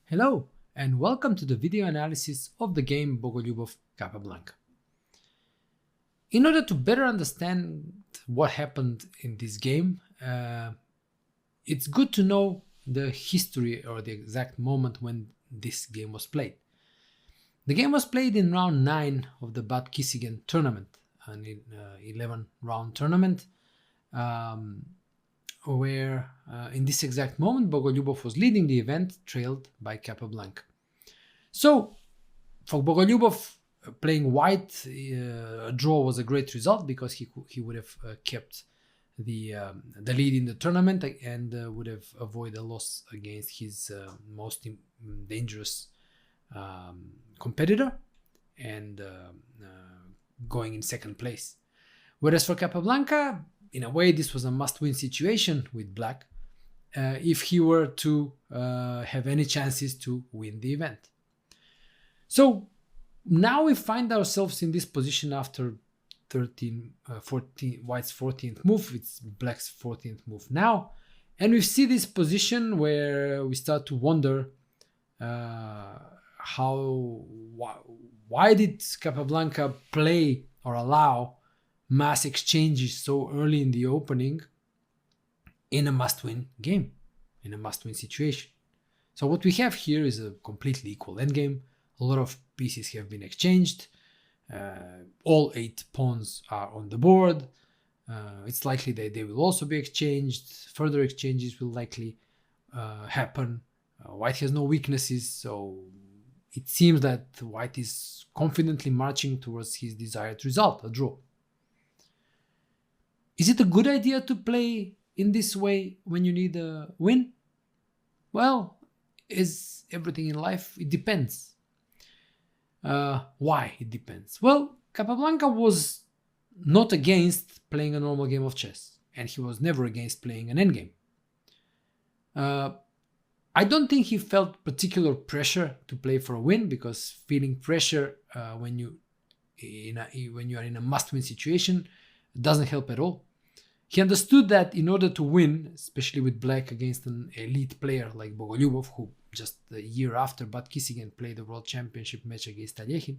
Hello, and welcome to the video analysis of the game Bogolyubov Capablanca. In order to better understand what happened in this game, it's good to know the history or the exact moment when this game was played. The game was played in round 9 of the Bad Kissingen tournament, an 11-round tournament, where in this exact moment Bogolyubov was leading the event, trailed by Capablanca. So, for Bogolyubov, playing white, a draw was a great result because he would have kept the lead in the tournament and would have avoided a loss against his most dangerous competitor and going in second place. Whereas for Capablanca, in a way, this was a must-win situation with Black if he were to have any chances to win the event. So now we find ourselves in this position after 14, White's 14th move. It's Black's 14th move now. And we see this position where we start to wonder why did Capablanca play or allow mass exchanges so early in the opening in a must-win game, in a must-win situation. So what we have here is a completely equal endgame. A lot of pieces have been exchanged. All 8 pawns are on the board. It's likely that they will also be exchanged. Further exchanges will likely happen. White has no weaknesses, so it seems that White is confidently marching towards his desired result, a draw. Is it a good idea to play in this way when you need a win? Well, as everything in life, it depends. Why it depends? Well, Capablanca was not against playing a normal game of chess, and he was never against playing an endgame. I don't think he felt particular pressure to play for a win, because feeling pressure when you are in a must-win situation doesn't help at all. He understood that in order to win, especially with Black against an elite player like Bogolyubov, who just a year after Bad Kissingen played the World Championship match against Alyekhin,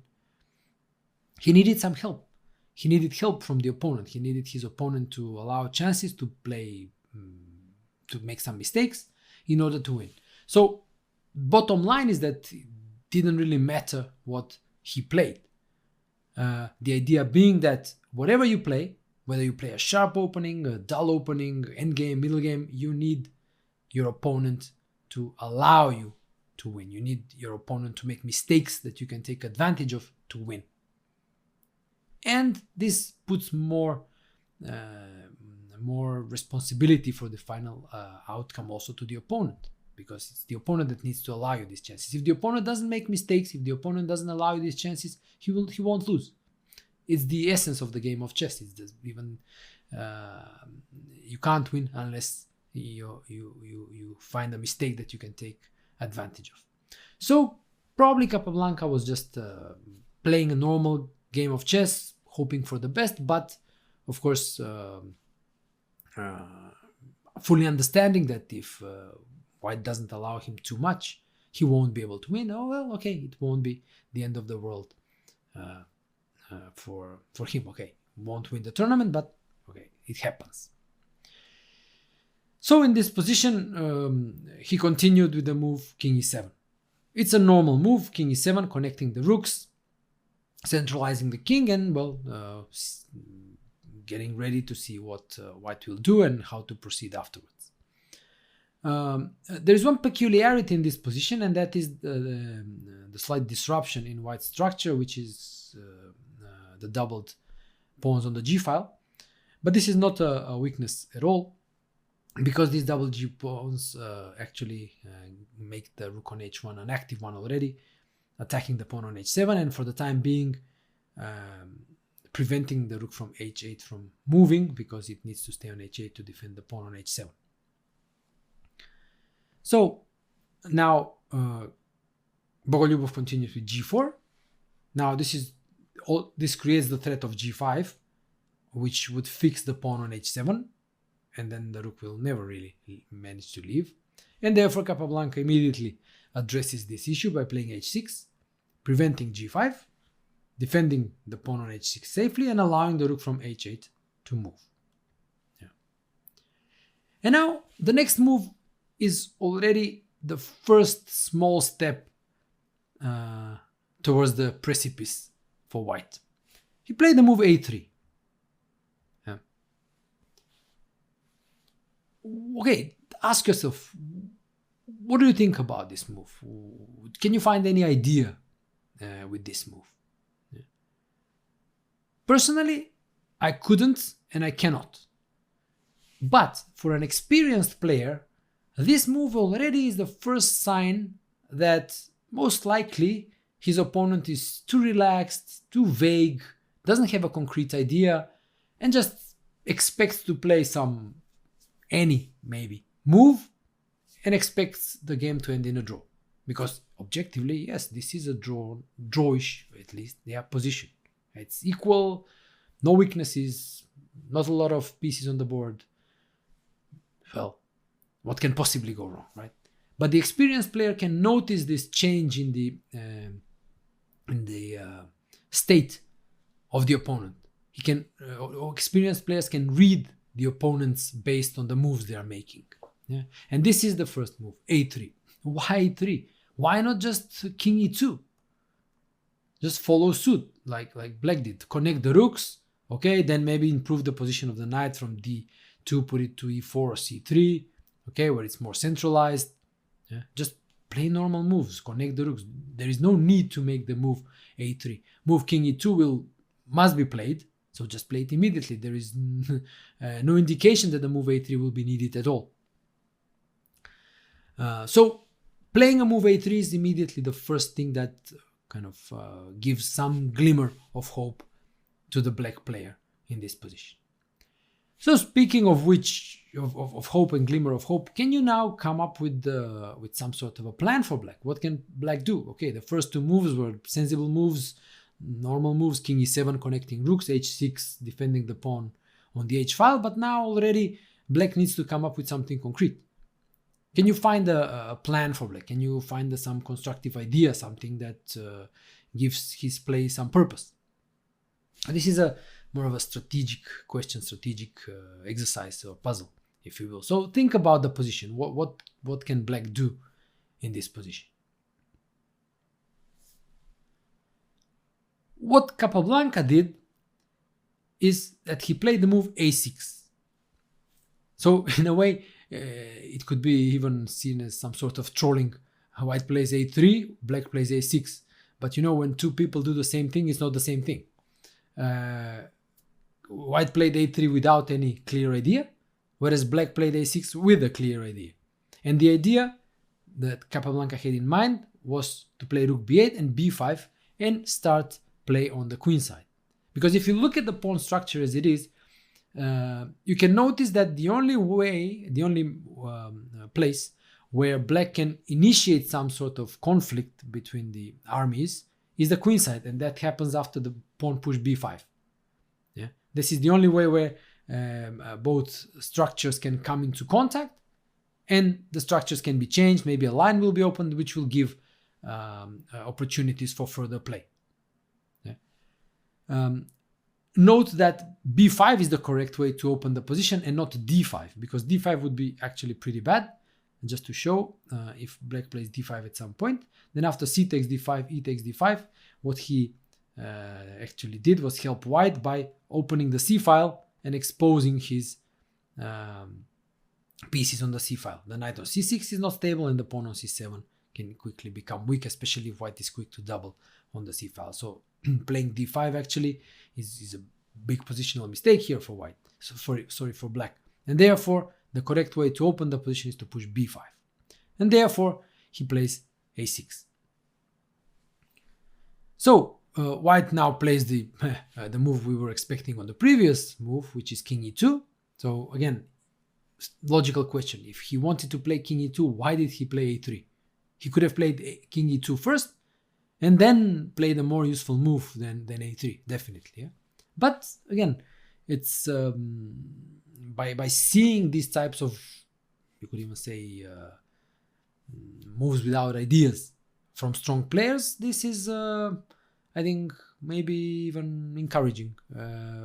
he needed some help. He needed help from the opponent. He needed his opponent to allow chances to play, to make some mistakes in order to win. So, bottom line is that it didn't really matter what he played. The idea being that whatever you play, whether you play a sharp opening, a dull opening, endgame, middle game, you need your opponent to allow you to win. You need your opponent to make mistakes that you can take advantage of to win. And this puts more responsibility for the final outcome also to the opponent, because it's the opponent that needs to allow you these chances. If the opponent doesn't make mistakes, if the opponent doesn't allow you these chances, he won't lose. It's the essence of the game of chess. It's just even you can't win unless you find a mistake that you can take advantage of. So probably Capablanca was just playing a normal game of chess, hoping for the best, but of course fully understanding that if White doesn't allow him too much, he won't be able to win. Oh well, okay, it won't be the end of the world. For him, okay, won't win the tournament, but okay, it happens. So in this position, he continued with the move King e7. It's a normal move, King e7, connecting the rooks, centralizing the king, and well, getting ready to see what White will do and how to proceed afterwards. There is one peculiarity in this position, and that is the slight disruption in White's structure, which is the doubled pawns on the g file. But this is not a weakness at all, because these double g pawns actually make the rook on h1 an active one already, attacking the pawn on h7, and for the time being preventing the rook from h8 from moving, because it needs to stay on h8 to defend the pawn on h7. So now Bogolyubov continues with g4. Now this creates the threat of g5, which would fix the pawn on h7, and then the rook will never really manage to leave. And therefore Capablanca immediately addresses this issue by playing h6, preventing g5, defending the pawn on h6 safely, and allowing the rook from h8 to move. Yeah. And now the next move is already the first small step towards the precipice for white. He played the move a3. Yeah. Okay, ask yourself, what do you think about this move? Can you find any idea with this move? Yeah. Personally, I couldn't and I cannot. But for an experienced player, this move already is the first sign that most likely his opponent is too relaxed, too vague, doesn't have a concrete idea, and just expects to play any move and expects the game to end in a draw. Because objectively, yes, this is a drawish, at least, position. It's equal, no weaknesses, not a lot of pieces on the board. Well, what can possibly go wrong, right? But the experienced player can notice this change in the state of the opponent. He can, experienced players can read the opponents based on the moves they are making. Yeah? And this is the first move, a3. Why a3? Why not just king e2? Just follow suit, like black did. Connect the rooks, okay? Then maybe improve the position of the knight from d2, put it to e4 or c3, okay, where it's more centralized. Yeah? Just play normal moves, connect the rooks. There is no need to make the move a3. Move king e2 must be played, so just play it immediately. There is no indication that the move a3 will be needed at all. So playing a move a3 is immediately the first thing that kind of gives some glimmer of hope to the black player in this position. So speaking of which, of hope and glimmer of hope, can you now come up with some sort of a plan for black? What can black do? Okay, the first two moves were sensible moves, normal moves, king e7 connecting rooks, h6 defending the pawn on the h file, but now already black needs to come up with something concrete. Can you find a plan for black? Can you find some constructive idea, something that gives his play some purpose? This is more of a strategic question, strategic exercise or puzzle, if you will. So think about the position. What can black do in this position? What Capablanca did is that he played the move a6. So in a way, it could be even seen as some sort of trolling. White plays a3, black plays a6. But when two people do the same thing, it's not the same thing. White played a3 without any clear idea, whereas black played a6 with a clear idea. And the idea that Capablanca had in mind was to play rook b8 and b5 and start play on the queen side. Because if you look at the pawn structure as it is, you can notice that the only place where black can initiate some sort of conflict between the armies is the queen side, and that happens after the pawn push b5. Yeah, this is the only way where both structures can come into contact, and the structures can be changed. Maybe a line will be opened, which will give opportunities for further play. Yeah. Note that b5 is the correct way to open the position and not d5, because d5 would be actually pretty bad. And just to show, if black plays d5 at some point, then after c takes d5, e takes d5, what he actually did was help white by opening the c file and exposing his pieces on the c file. The knight on c6 is not stable, and the pawn on c7 can quickly become weak, especially if white is quick to double on the c file. So playing d5 actually is a big positional mistake here for white. So for black. And therefore, the correct way to open the position is to push b5. And therefore, he plays a6. So white now plays the move we were expecting on the previous move, which is king e2. So again, logical question. If he wanted to play king e2, why did he play a3? He could have played king e2 first, and then played a more useful move than a3, definitely. Yeah? But again, it's by seeing these types of, you could even say, moves without ideas from strong players, this is, I think, maybe even encouraging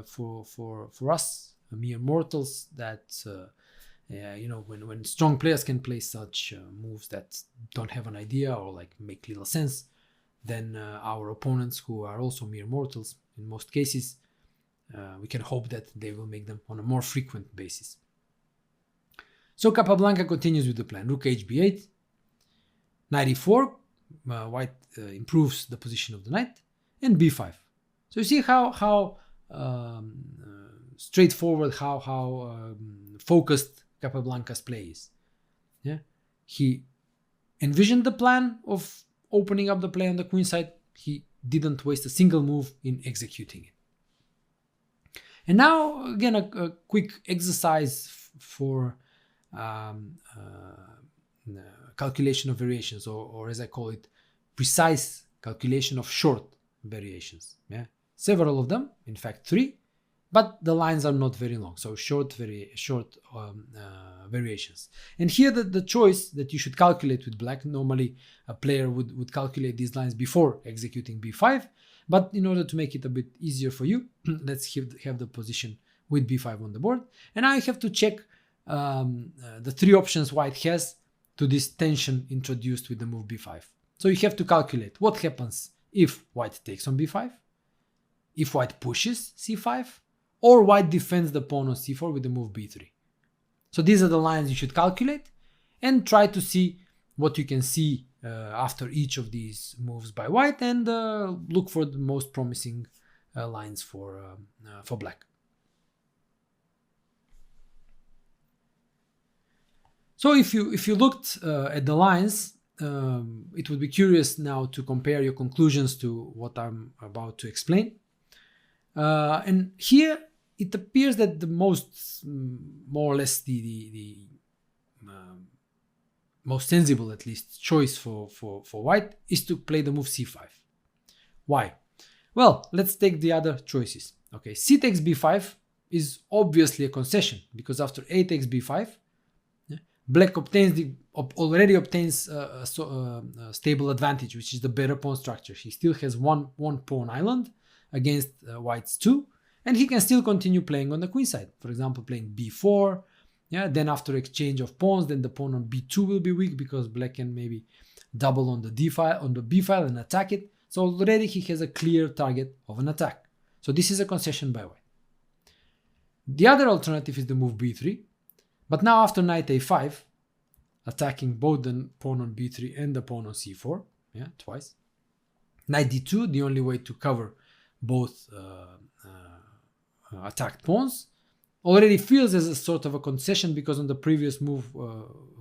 for us, mere mortals, that when strong players can play such moves that don't have an idea or like make little sense, then our opponents, who are also mere mortals in most cases, we can hope that they will make them on a more frequent basis. So Capablanca continues with the plan. Rook hb8, knight e4, white improves the position of the knight, and b5. So you see how straightforward, how focused Capablanca's play is. Yeah, he envisioned the plan of opening up the play on the queen side. He didn't waste a single move in executing it. And now, again, a quick exercise for calculation of variations, or as I call it, precise calculation of short variations. Yeah, several of them, in fact 3, but the lines are not very long, so short variations. And here the choice that you should calculate with black, normally a player would calculate these lines before executing b5, but in order to make it a bit easier for you, let's have the position with b5 on the board. And now you have to check the 3 options white has to this tension introduced with the move b5. So you have to calculate what happens if white takes on b5, if white pushes c5, or white defends the pawn on c4 with the move b3. So these are the lines you should calculate, and try to see what you can see after each of these moves by white, and look for the most promising lines for black. So if you looked at the lines, it would be curious now to compare your conclusions to what I'm about to explain. And here it appears that the most, more or less the most sensible, at least, choice for white is to play the move c5. Why? Well, let's take the other choices. Okay, c takes b5 is obviously a concession, because after a takes b5, black already obtains a stable advantage, which is the better pawn structure. He still has one pawn island against white's 2, and he can still continue playing on the queen side. For example, playing b4. Yeah, then after exchange of pawns, then the pawn on b2 will be weak, because black can maybe double on the d file, on the b file, and attack it. So already he has a clear target of an attack. So this is a concession by white. The other alternative is the move b3. But now after knight a5, attacking both the pawn on b3 and the pawn on c4, yeah, twice. Knight d2, the only way to cover both attacked pawns, already feels as a sort of a concession, because on the previous move,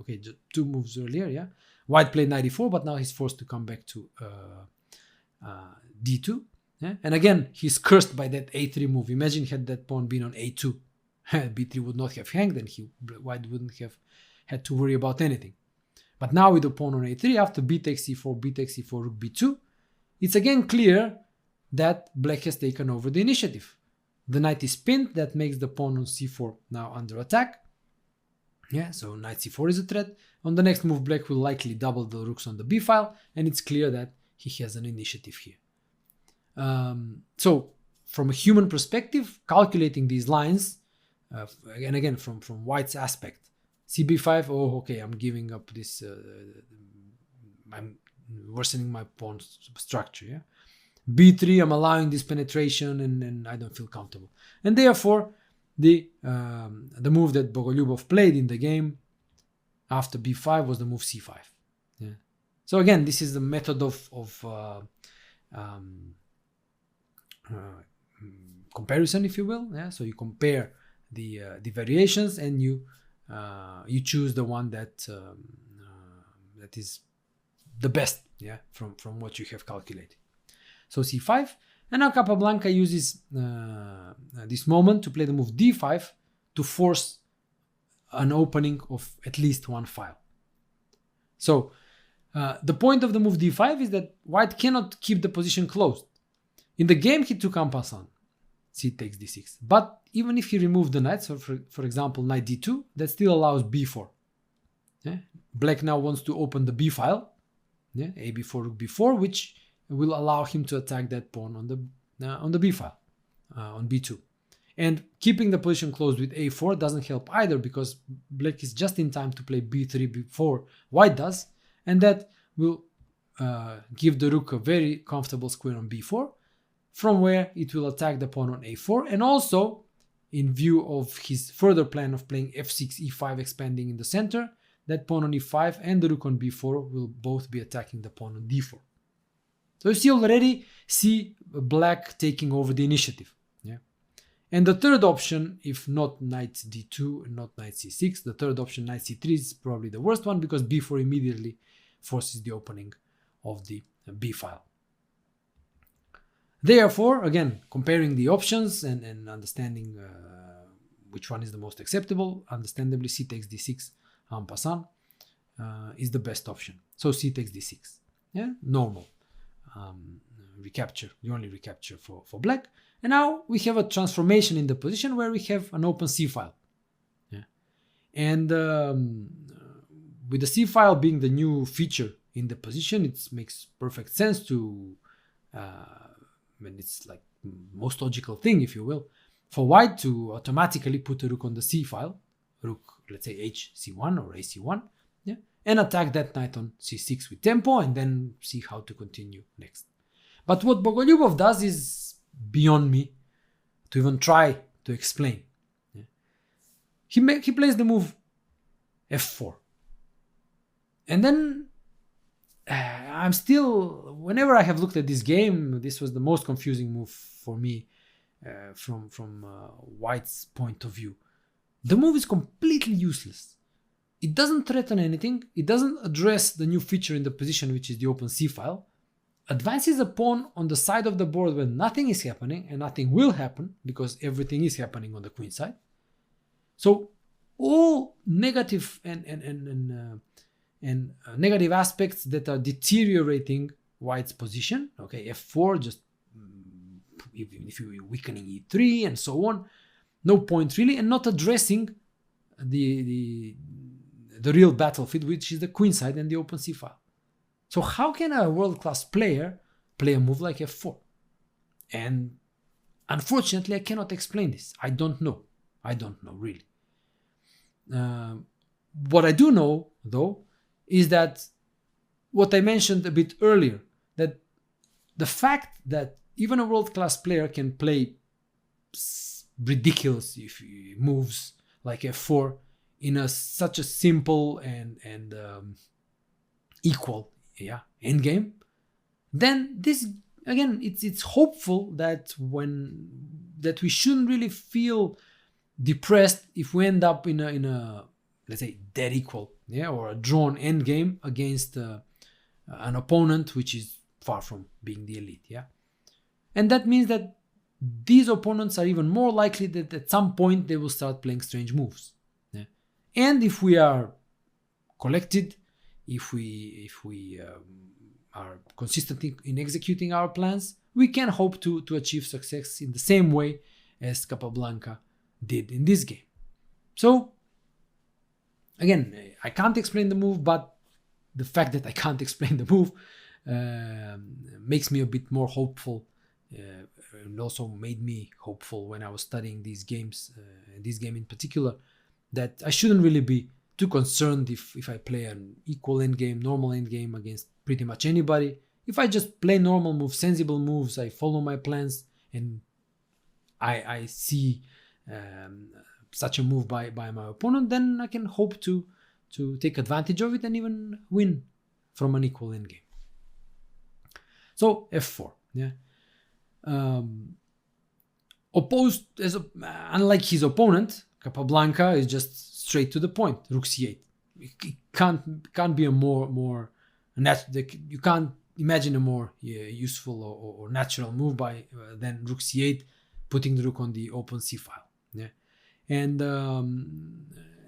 okay, 2 moves earlier, yeah, white played knight e4, but now he's forced to come back to d2. Yeah? And again, he's cursed by that a3 move. Imagine had that pawn been on a2. b3 would not have hanged, and white wouldn't have had to worry about anything. But now with the pawn on a3, after b takes c4, rook b2, it's again clear that black has taken over the initiative. The knight is pinned, that makes the pawn on c4 now under attack. Yeah, so knight c4 is a threat. On the next move, black will likely double the rooks on the b file, and it's clear that he has an initiative here. So from a human perspective, calculating these lines, and again from white's aspect, cb5, oh okay, I'm giving up this, I'm worsening my pawn structure. Yeah, b3, I'm allowing this penetration, and I don't feel comfortable. And therefore, the move that Bogolyubov played in the game after b5 was the move c5. Yeah. So again, this is the method of comparison, if you will. Yeah. So you compare the variations, and you choose the one that is the best, yeah, from what you have calculated. So c5, and now Capablanca uses this moment to play the move d5 to force an opening of at least one file. So the point of the move d5 is that white cannot keep the position closed. In the game, he took en passant, c takes d6. But even if he removed the knight, so for example knight d2, that still allows b4. Yeah? Black now wants to open the b file, yeah, a b4 rook b4, which will allow him to attack that pawn on the b file, on b2. And keeping the position closed with a4 doesn't help either, because black is just in time to play b3 before white does, and that will give the rook a very comfortable square on b4, from where it will attack the pawn on a4, and also, in view of his further plan of playing f6, e5 expanding in the center, that pawn on e5 and the rook on b4 will both be attacking the pawn on d4. So you already see black taking over the initiative. Yeah. And the third option, if not knight d2 and not knight c6, the third option, knight c3, is probably the worst one, because b4 immediately forces the opening of the b file. Therefore, again, comparing the options and understanding which one is the most acceptable, understandably c takes d6 en passant is the best option. So c takes d6, yeah, normal recapture, the only recapture for black. And now we have a transformation in the position where we have an open c file, yeah. And with the c file being the new feature in the position, it makes perfect sense to it's like most logical thing, if you will, for white to automatically put a rook on the c file, rook, let's say hc1 or ac1, yeah, and attack that knight on c6 with tempo, and then see how to continue next. But what Bogolyubov does is beyond me to even try to explain. Yeah. He plays the move f4, and then I'm still, whenever I have looked at this game, this was the most confusing move for me from white's point of view. The move is completely useless. It doesn't threaten anything. It doesn't address the new feature in the position, which is the open c file. Advances a pawn on the side of the board when nothing is happening, and nothing will happen because everything is happening on the queen side. So all negative and negative aspects that are deteriorating white's position, okay, f4, just even if you're weakening e3 and so on, no point really, and not addressing the real battlefield, which is the queen side and the open c file. So how can a world-class player play a move like f4? And unfortunately, I cannot explain this. I don't know really. What I do know, though, is that what I mentioned a bit earlier, that the fact that even a world-class player can play ridiculous moves like f4 in such a simple and equal endgame, then this, again, it's hopeful that we shouldn't really feel depressed if we end up in a let's say dead equal, or a drawn endgame against an opponent which is far from being the elite, and that means that these opponents are even more likely that at some point they will start playing strange moves, and if we are collected, if we are consistent in executing our plans, we can hope to achieve success in the same way as Capablanca did in this game. So again, I can't explain the move, but the fact that I can't explain the move makes me a bit more hopeful, and also made me hopeful when I was studying these games, this game in particular, that I shouldn't really be too concerned if I play an equal endgame, normal endgame against pretty much anybody. If I just play normal moves, sensible moves, I follow my plans, and I see such a move by my opponent, then I can hope to take advantage of it and even win from an equal endgame. So f4, unlike his opponent, Capablanca is just straight to the point. Rook c8. It can't be a more you can't imagine a more useful or natural move than Rook c8, putting the rook on the open c file. And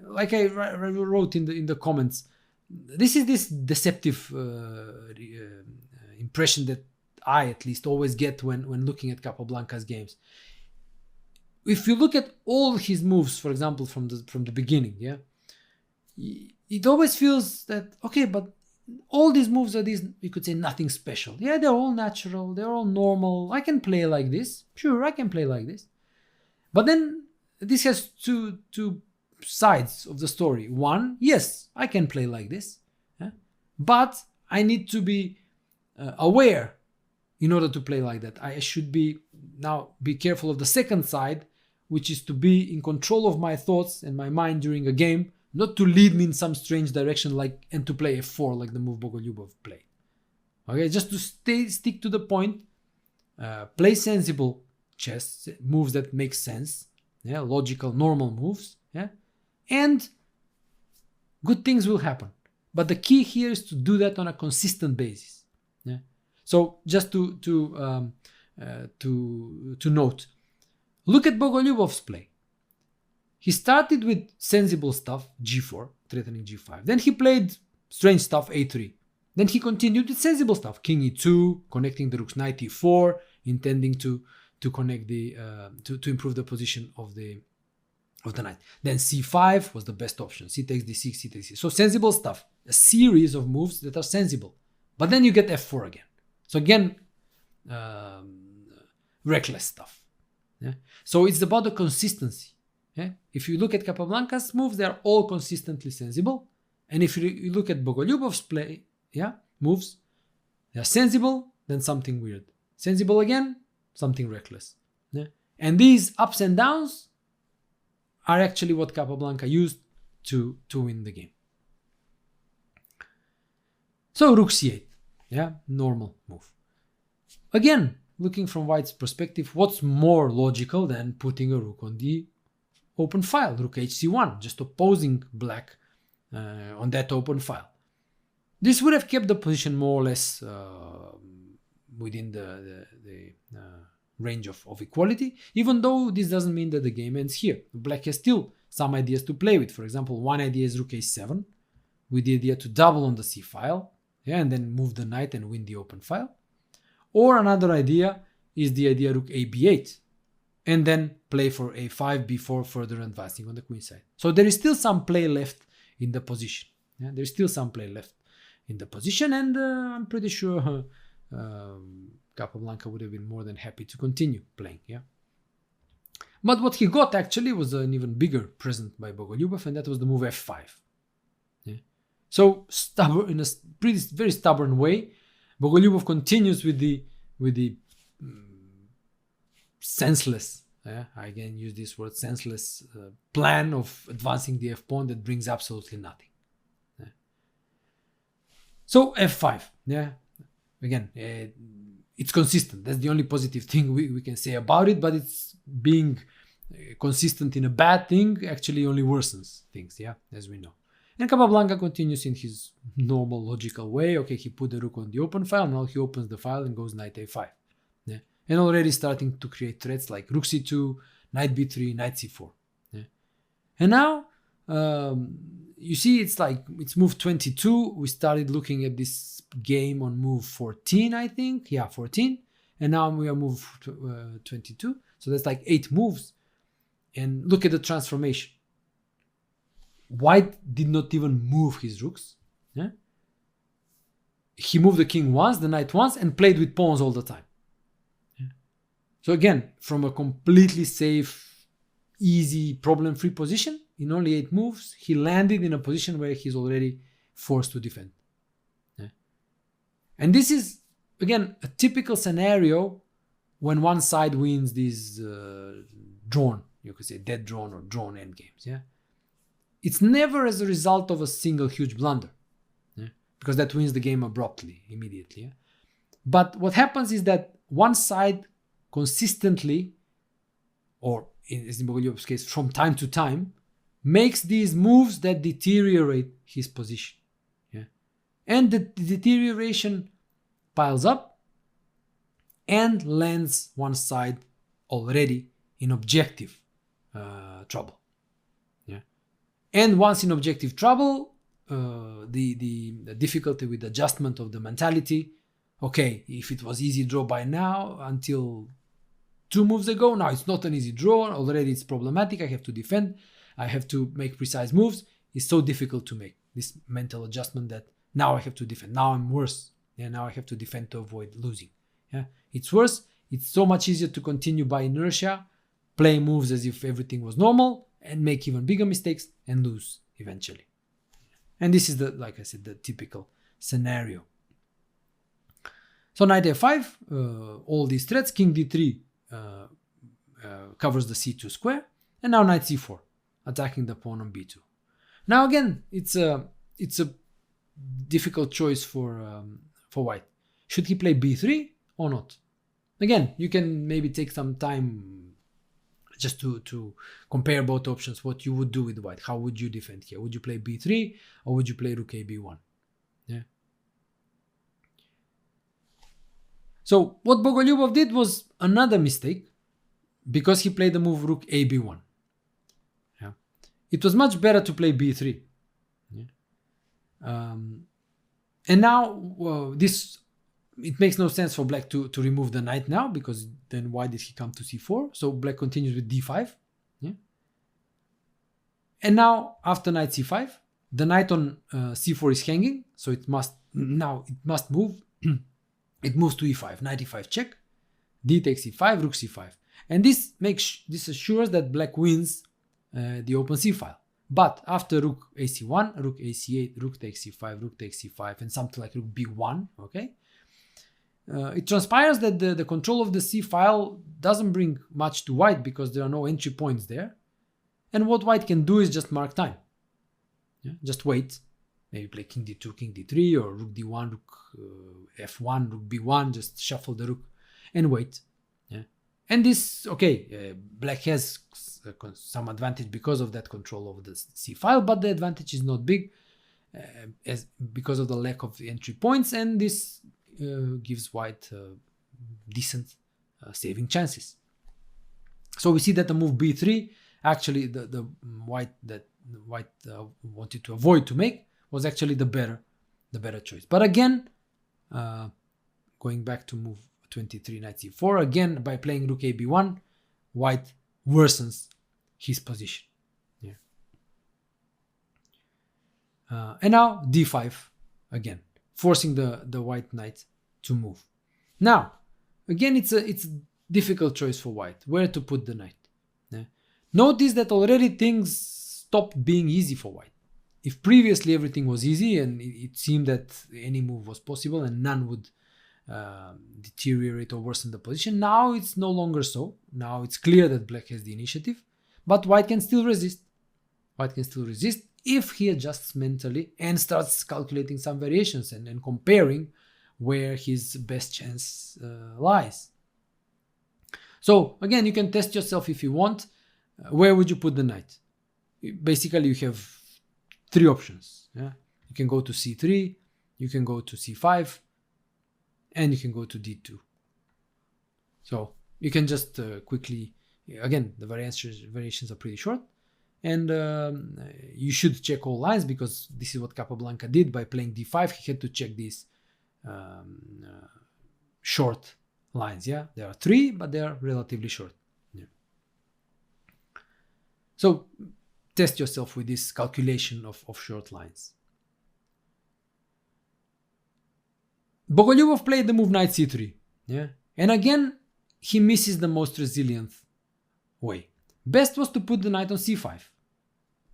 like I wrote in the comments, this is this deceptive impression that I at least always get when looking at Capablanca's games. If you look at all his moves, for example, from the beginning, it always feels that, okay, but all these moves are these, you could say, nothing special. Yeah, they're all natural, they're all normal. I can play like this. Sure, I can play like this. But then this has two sides of the story. One, yes, I can play like this, but I need to be aware in order to play like that. I should be careful of the second side, which is to be in control of my thoughts and my mind during a game, not to lead me in some strange direction and to play f4 like the move Bogolyubov played. Okay, just to stick to the point, play sensible chess, moves that make sense, logical, normal moves, and good things will happen. But the key here is to do that on a consistent basis. So just to note, look at Bogolyubov's play. He started with sensible stuff, g4, threatening g5. Then he played strange stuff, a3. Then he continued with sensible stuff, king e2, connecting the rooks, knight e4, intending to connect to improve the position of the knight. Then c5 was the best option. C takes d6, c takes c. So sensible stuff, a series of moves that are sensible. But then you get f4 again. So again, reckless stuff. So it's about the consistency. If you look at Capablanca's moves, they are all consistently sensible. And if you look at Bogolyubov's play, moves, they are sensible, then something weird. Sensible again, something reckless. And these ups and downs are actually what Capablanca used to win the game. So rook c8, normal move. Again, looking from White's perspective, what's more logical than putting a rook on the open file, rook hc1, just opposing black on that open file. This would have kept the position more or less within the range of equality, even though this doesn't mean that the game ends here. Black has still some ideas to play with. For example, one idea is rook a7, with the idea to double on the c file, and then move the knight and win the open file. Or another idea is the idea rook a b8, and then play for a5 before further advancing on the queen side. So there is still some play left in the position. There's still some play left in the position, and I'm pretty sure Capablanca would have been more than happy to continue playing. But what he got actually was an even bigger present by Bogolyubov, and that was the move f5. So stubborn, in a very stubborn way, Bogolyubov continues with the senseless, I again use this word, senseless plan of advancing the f-pawn that brings absolutely nothing. So f5, again, it's consistent. That's the only positive thing we can say about it, but it's being consistent in a bad thing actually only worsens things, as we know. And Capablanca continues in his normal logical way. Okay, he put the rook on the open file, now he opens the file and goes knight a5. And already starting to create threats like rook c2, knight b3, knight c4. And now, you see, it's move 22. We started looking at this game on move 14, I think. 14. And now we are move 22. So that's like 8 moves. And look at the transformation. White did not even move his rooks. He moved the king once, the knight once, and played with pawns all the time. So again, from a completely safe, easy, problem-free position, in only 8 moves, he landed in a position where he's already forced to defend. And this is, again, a typical scenario when one side wins these drawn, you could say dead drawn or drawn endgames. It's never as a result of a single huge blunder, because that wins the game abruptly, immediately. But what happens is that one side consistently, or in Bogolyubov's case, from time to time, makes these moves that deteriorate his position. And the deterioration piles up and lands one side already in objective trouble. And once in objective trouble, the difficulty with adjustment of the mentality, okay, if it was easy draw by now until 2 moves ago, now it's not an easy draw, already it's problematic, I have to defend, I have to make precise moves. is so difficult to make. This mental adjustment that now I have to defend. Now I'm worse. Yeah, now I have to defend to avoid losing. Yeah, it's worse. It's so much easier to continue by inertia, play moves as if everything was normal, and make even bigger mistakes and lose eventually. And this is like I said, the typical scenario. So knight f5, all these threats, king d3 covers the c2 square, and now knight c4, attacking the pawn on b2. Now again, it's a difficult choice for white. Should he play b3 or not? Again, you can maybe take some time just to compare both options, what you would do with white. How would you defend here? Would you play b3 or would you play rook a b1? Yeah. So what Bogolyubov did was another mistake, because he played the move rook a b1. Yeah. It was much better to play b3. Yeah. And now it makes no sense for black to remove the knight now, because then why did he come to c4? So black continues with d5. Yeah. And now after knight c5, the knight on c4 is hanging, so it must move. It moves to e5, knight e5 check, d takes e5, rook c5. And this assures that black wins the open c file. But after rook ac1, rook ac8, rook takes c5, rook takes c5, and something like rook b1, okay? It transpires that the control of the c file doesn't bring much to white, because there are no entry points there. And what white can do is just mark time. Yeah? Just wait. Maybe play king d2, king d3, or rook d1, rook f1, rook b1, just shuffle the rook and wait. Yeah? And this, okay, black has some advantage because of that control of the c file, but the advantage is not big because of the lack of entry points, and this gives white decent saving chances. So we see that the move b3, actually the white wanted to avoid to make, was actually the better choice. But again, going back to move 23, knight c4, again by playing rook a b1, white worsens his position. Yeah. And now d5 again, forcing the white knight to move. Now, again, it's a difficult choice for white, where to put the knight. Yeah. Notice that already things stopped being easy for white. If previously everything was easy and it seemed that any move was possible and none would deteriorate or worsen the position, now it's no longer so. Now it's clear that black has the initiative, but white can still resist. White can still resist if he adjusts mentally and starts calculating some variations and comparing where his best chance lies. So again, you can test yourself if you want. Where would you put the knight? Basically, you have three options. Yeah? You can go to c3, you can go to c5, and you can go to d2. So you can just quickly, again, the variations are pretty short, and you should check all lines, because this is what Capablanca did by playing d5. He had to check these short lines. Yeah, there are three, but they are relatively short. Yeah. So test yourself with this calculation of short lines. Bogolyubov played the move knight c3. Yeah, and again he misses the most resilient way. Best was to put the knight on c5.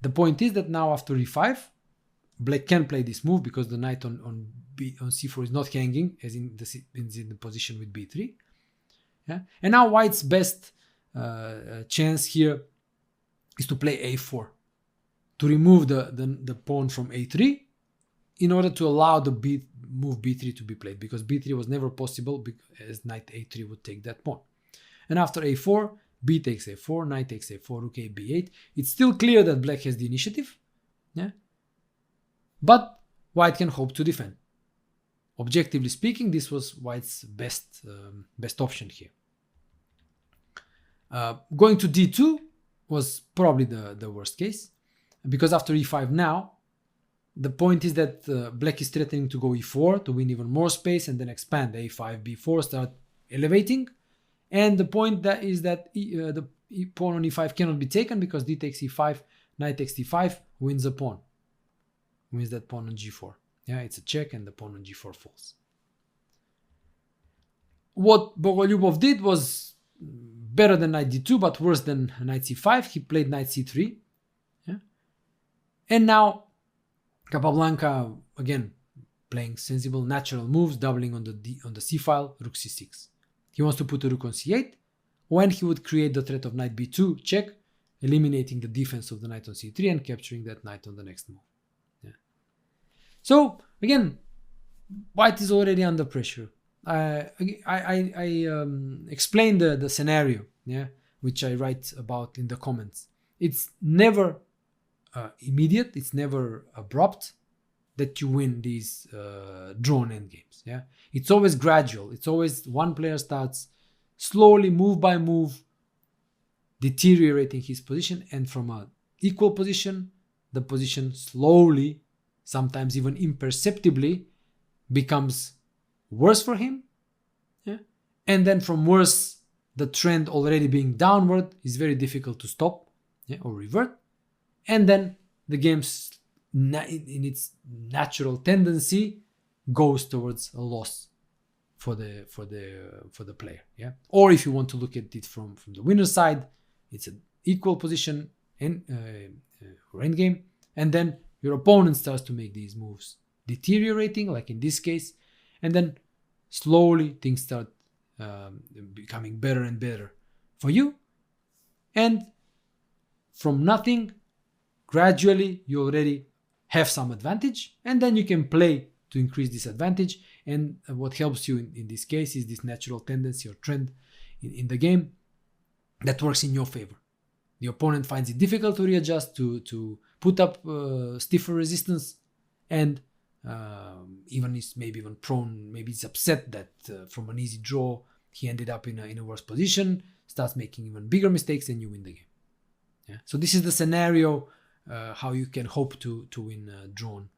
The point is that now after e5, black can play this move because the knight on c4 is not hanging, as in the position with b3. Yeah, and now white's best chance here is to play a4, to remove the pawn from a3 in order to allow the move b3 to be played, because b3 was never possible as knight a3 would take that pawn. And after a4, b takes a4, knight takes a4, rook a b8. It's still clear that black has the initiative, yeah, but white can hope to defend. Objectively speaking, this was white's best option here. Going to d2 was probably the worst case, because after e5 now, the point is that black is threatening to go e4 to win even more space and then expand a5, b4, start elevating. And the point is that the pawn on e5 cannot be taken, because d takes e5, knight takes d5 wins a pawn. wins that pawn on g4. Yeah, it's a check and the pawn on g4 falls. What Bogolyubov did was better than knight d2, but worse than knight c5. He played knight c3. Yeah? And now Capablanca, again, playing sensible, natural moves, doubling on the c file, rook c6. He wants to put a rook on c8, when he would create the threat of knight b2, check, eliminating the defense of the knight on c3 and capturing that knight on the next move. Yeah. So, again, white is already under pressure. I explained the scenario, yeah, which I write about in the comments. It's never immediate, it's never abrupt that you win these drawn endgames. Yeah, it's always gradual. It's always one player starts slowly, move by move, deteriorating his position, and from an equal position, the position slowly, sometimes even imperceptibly, becomes worse for him. Yeah? And then from worse, the trend already being downward is very difficult to stop, yeah, or revert. And then the game's in its natural tendency goes towards a loss for the player. Yeah. Or if you want to look at it from the winner's side, it's an equal position in or endgame, and then your opponent starts to make these moves, deteriorating, like in this case, and then slowly things start becoming better and better for you, and from nothing, gradually you already have some advantage, and then you can play to increase this advantage. And what helps you in this case is this natural tendency or trend in the game that works in your favor. The opponent finds it difficult to readjust, to put up stiffer resistance, and even is maybe even prone, maybe it's upset that from an easy draw he ended up in a worse position, starts making even bigger mistakes, and you win the game. Yeah? So this is the scenario how you can hope to win drawn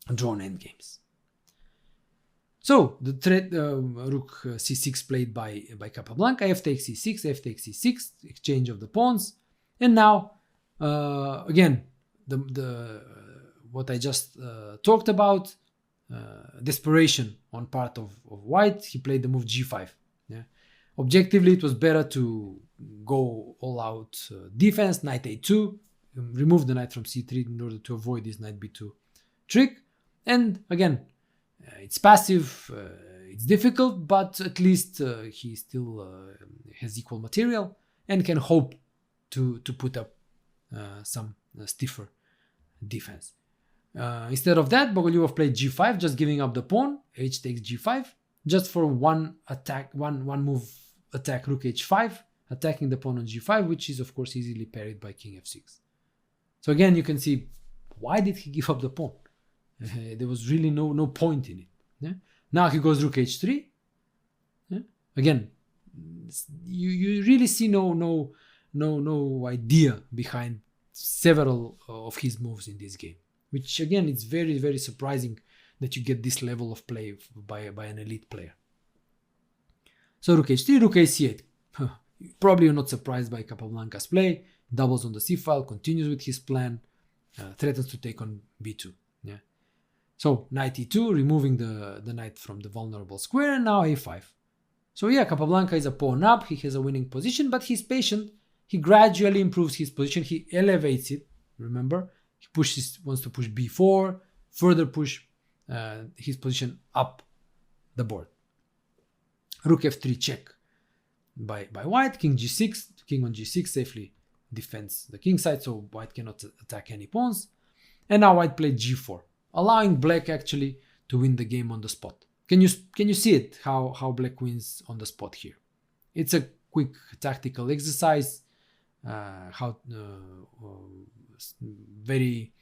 endgames. So the threat rook c6 played by Capablanca, f takes c6, f takes c6, exchange of the pawns, and now again the what I just talked about, desperation on part of white. He played the move g5. Yeah, objectively it was better to go all out defense, knight a2, remove the knight from c3 in order to avoid this knight b2 trick. And again, it's passive, it's difficult, but at least he still has equal material and can hope to put up some stiffer defense. Instead of that, Bogolyubov played g5, just giving up the pawn, h takes g5, just for one attack, one move attack, rook h5, attacking the pawn on g5, which is of course easily parried by king f6. So again, you can see, why did he give up the pawn? There was really no point in it. Yeah? Now he goes rook h3. Yeah? Again, you really see no idea behind several of his moves in this game, which again, it's very, very surprising that you get this level of play by an elite player. So rook h3, rook a8. Probably you're not surprised by Capablanca's play. Doubles on the c file, continues with his plan, threatens to take on b2. Yeah. So knight e2, removing the knight from the vulnerable square, and now a5. So yeah, Capablanca is a pawn up, he has a winning position, but he's patient. He gradually improves his position, he elevates it, remember? He wants to push b4, further push his position up the board. Rook f3 check by white, king g6, king on g6 safely defends the king side, so white cannot attack any pawns. And now white played g4, allowing black actually to win the game on the spot. Can you see it, how black wins on the spot here? It's a quick tactical exercise, very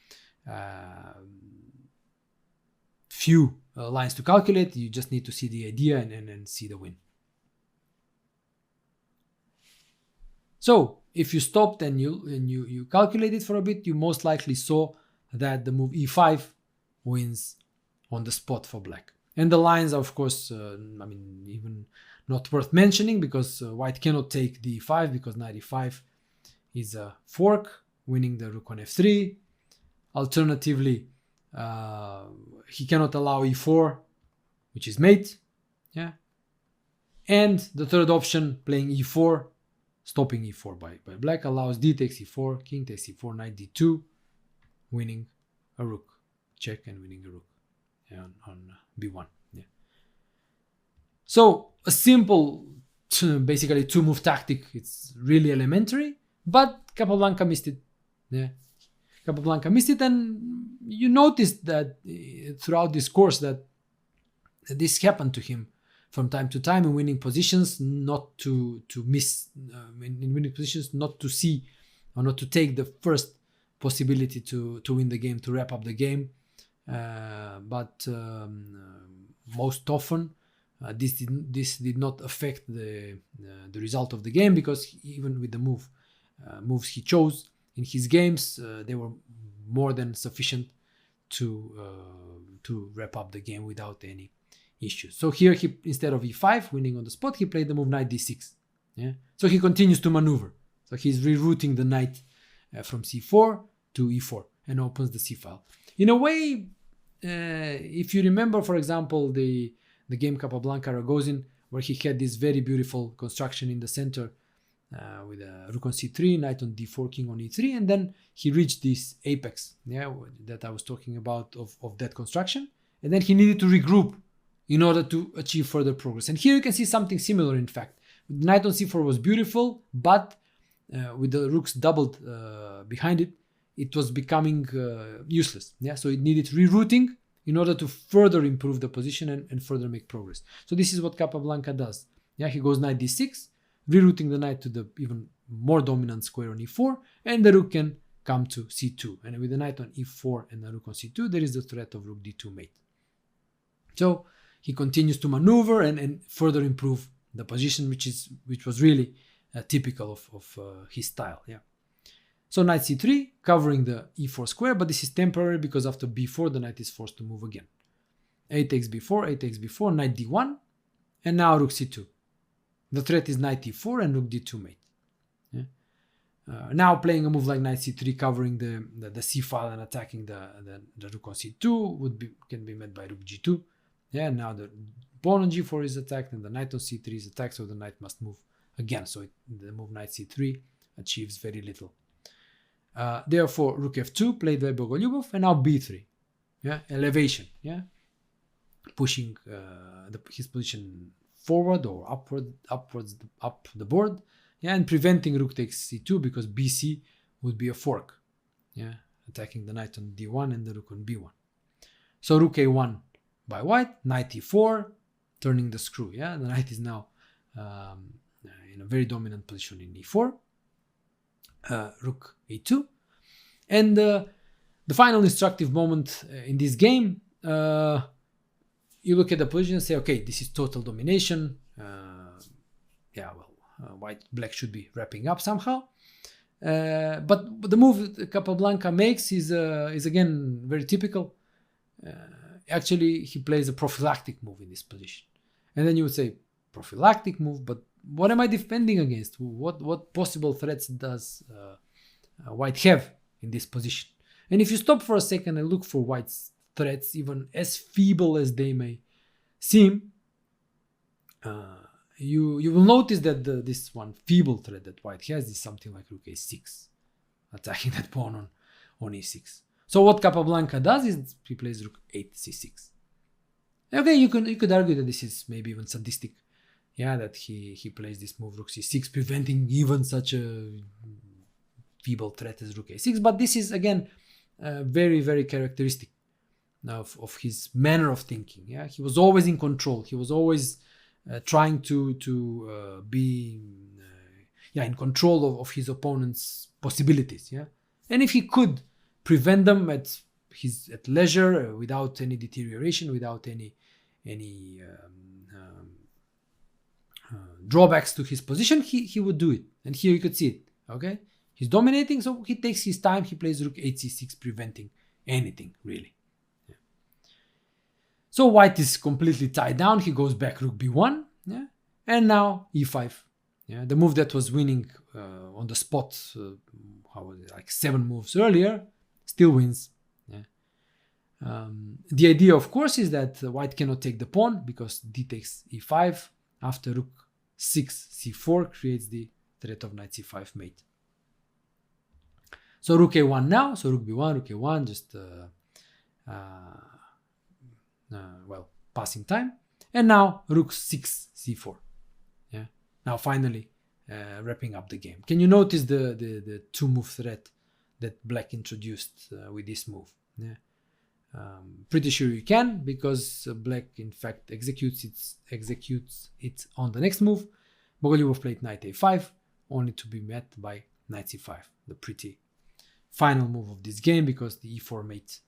few lines to calculate. You just need to see the idea and see the win. So if you stopped and you calculate it for a bit, you most likely saw that the move e5 wins on the spot for black. And the lines are, of course, even not worth mentioning, because white cannot take d5 because knight e5 is a fork, winning the rook on f3, Alternatively, he cannot allow e4, which is mate. Yeah. And the third option, playing e4, stopping e4 by black, allows d takes e4, king takes e4, knight d2, winning a rook. Check and winning a rook, yeah, on b1. Yeah. So a simple, basically two-move tactic. It's really elementary, but Capablanca missed it. Yeah. Capablanca missed it, and you noticed that throughout this course that this happened to him from time to time in winning positions, not to miss in winning positions, not to see or not to take the first possibility to win the game, to wrap up the game. But most often this did not affect the result of the game, because even with the moves he chose in his games, they were more than sufficient to wrap up the game without any issues. So here he, instead of e5 winning on the spot, he played the move knight d6. Yeah. So he continues to maneuver. So he's rerouting the knight from c4 to e4 and opens the c file. In a way, if you remember, for example, the game Capablanca Ragozin, where he had this very beautiful construction in the center with a rook on c3, knight on d4, king on e3, and then he reached this apex, yeah, that I was talking about of that construction, and then he needed to regroup in order to achieve further progress. And here you can see something similar. In fact, knight on c4 was beautiful, but with the rooks doubled behind it, it was becoming useless. Yeah, so it needed rerouting in order to further improve the position and further make progress. So this is what Capablanca does. Yeah, he goes knight d6, rerouting the knight to the even more dominant square on e4, and the rook can come to c2. And with the knight on e4 and the rook on c2, there is the threat of rook d2 mate. So he continues to maneuver and further improve the position, which was really typical of his style. Yeah. So knight c3, covering the e4 square, but this is temporary because after b4 the knight is forced to move again. A takes b4, a takes b4, knight d1, and now rook c2. The threat is knight e4 and rook d2 mate. Yeah. Now playing a move like knight c3, covering the c file and attacking the rook on c2 can be met by rook g2. Yeah, now the pawn on g4 is attacked and the knight on c3 is attacked, so the knight must move again. So the move knight c3 achieves very little. Therefore, rook f2 played by Bogolyubov, and now b3. Yeah, elevation. Yeah, pushing his position forward or upwards up the board. Yeah, and preventing rook takes c2 because bc would be a fork. Yeah, attacking the knight on d1 and the rook on b1. So rook a1 by white, knight e4, turning the screw. Yeah, the knight is now in a very dominant position in e4. Rook a2, and the final instructive moment in this game, you look at the position and say, okay, this is total domination. Black should be wrapping up somehow. But the move Capablanca makes is again very typical. Actually, he plays a prophylactic move in this position, and then you would say, prophylactic move, but what am I defending against? What possible threats does white have in this position? And if you stop for a second and look for white's threats, even as feeble as they may seem, you will notice that this one feeble threat that white has is something like rook a6, attacking that pawn on e6. So what Capablanca does is he plays rook 8 c6. Okay, you could argue that this is maybe even sadistic. Yeah, that he plays this move rook c6, preventing even such a feeble threat as rook a6. But this is again very, very characteristic of his manner of thinking. Yeah, he was always in control. He was always trying to be in control of his opponent's possibilities. Yeah, and if he could prevent them at leisure, without any deterioration, without any drawbacks to his position, he would do it. And here you could see it. Okay, he's dominating, so he takes his time. He plays rook 8 c6, preventing anything really. Yeah. So white is completely tied down. He goes back rook b1. Yeah, and now e5. Yeah, the move that was winning on the spot, like 7 moves earlier, still wins The idea, of course, is that white cannot take the pawn because d takes e5 after rook 6 c4 creates the threat of knight c5 mate. So rook a1 now, so rook b1, rook a1, just well, passing time. And now rook 6 c4. Yeah. Now finally wrapping up the game. Can you notice the two-move threat that black introduced with this move? Yeah. Pretty sure you can, because black in fact executes it on the next move. Bogolyubov played knight a5, only to be met by knight c5, the pretty final move of this game, because the e4 mate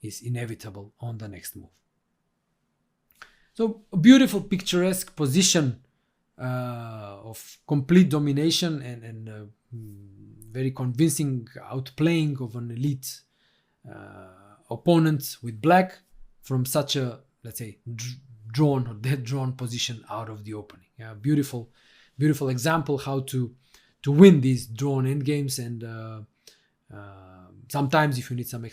is inevitable on the next move. So a beautiful picturesque position of complete domination and very convincing outplaying of an elite opponent with black from such a, let's say, drawn or dead drawn position out of the opening. Yeah, beautiful example how to win these drawn endgames, and sometimes if you need some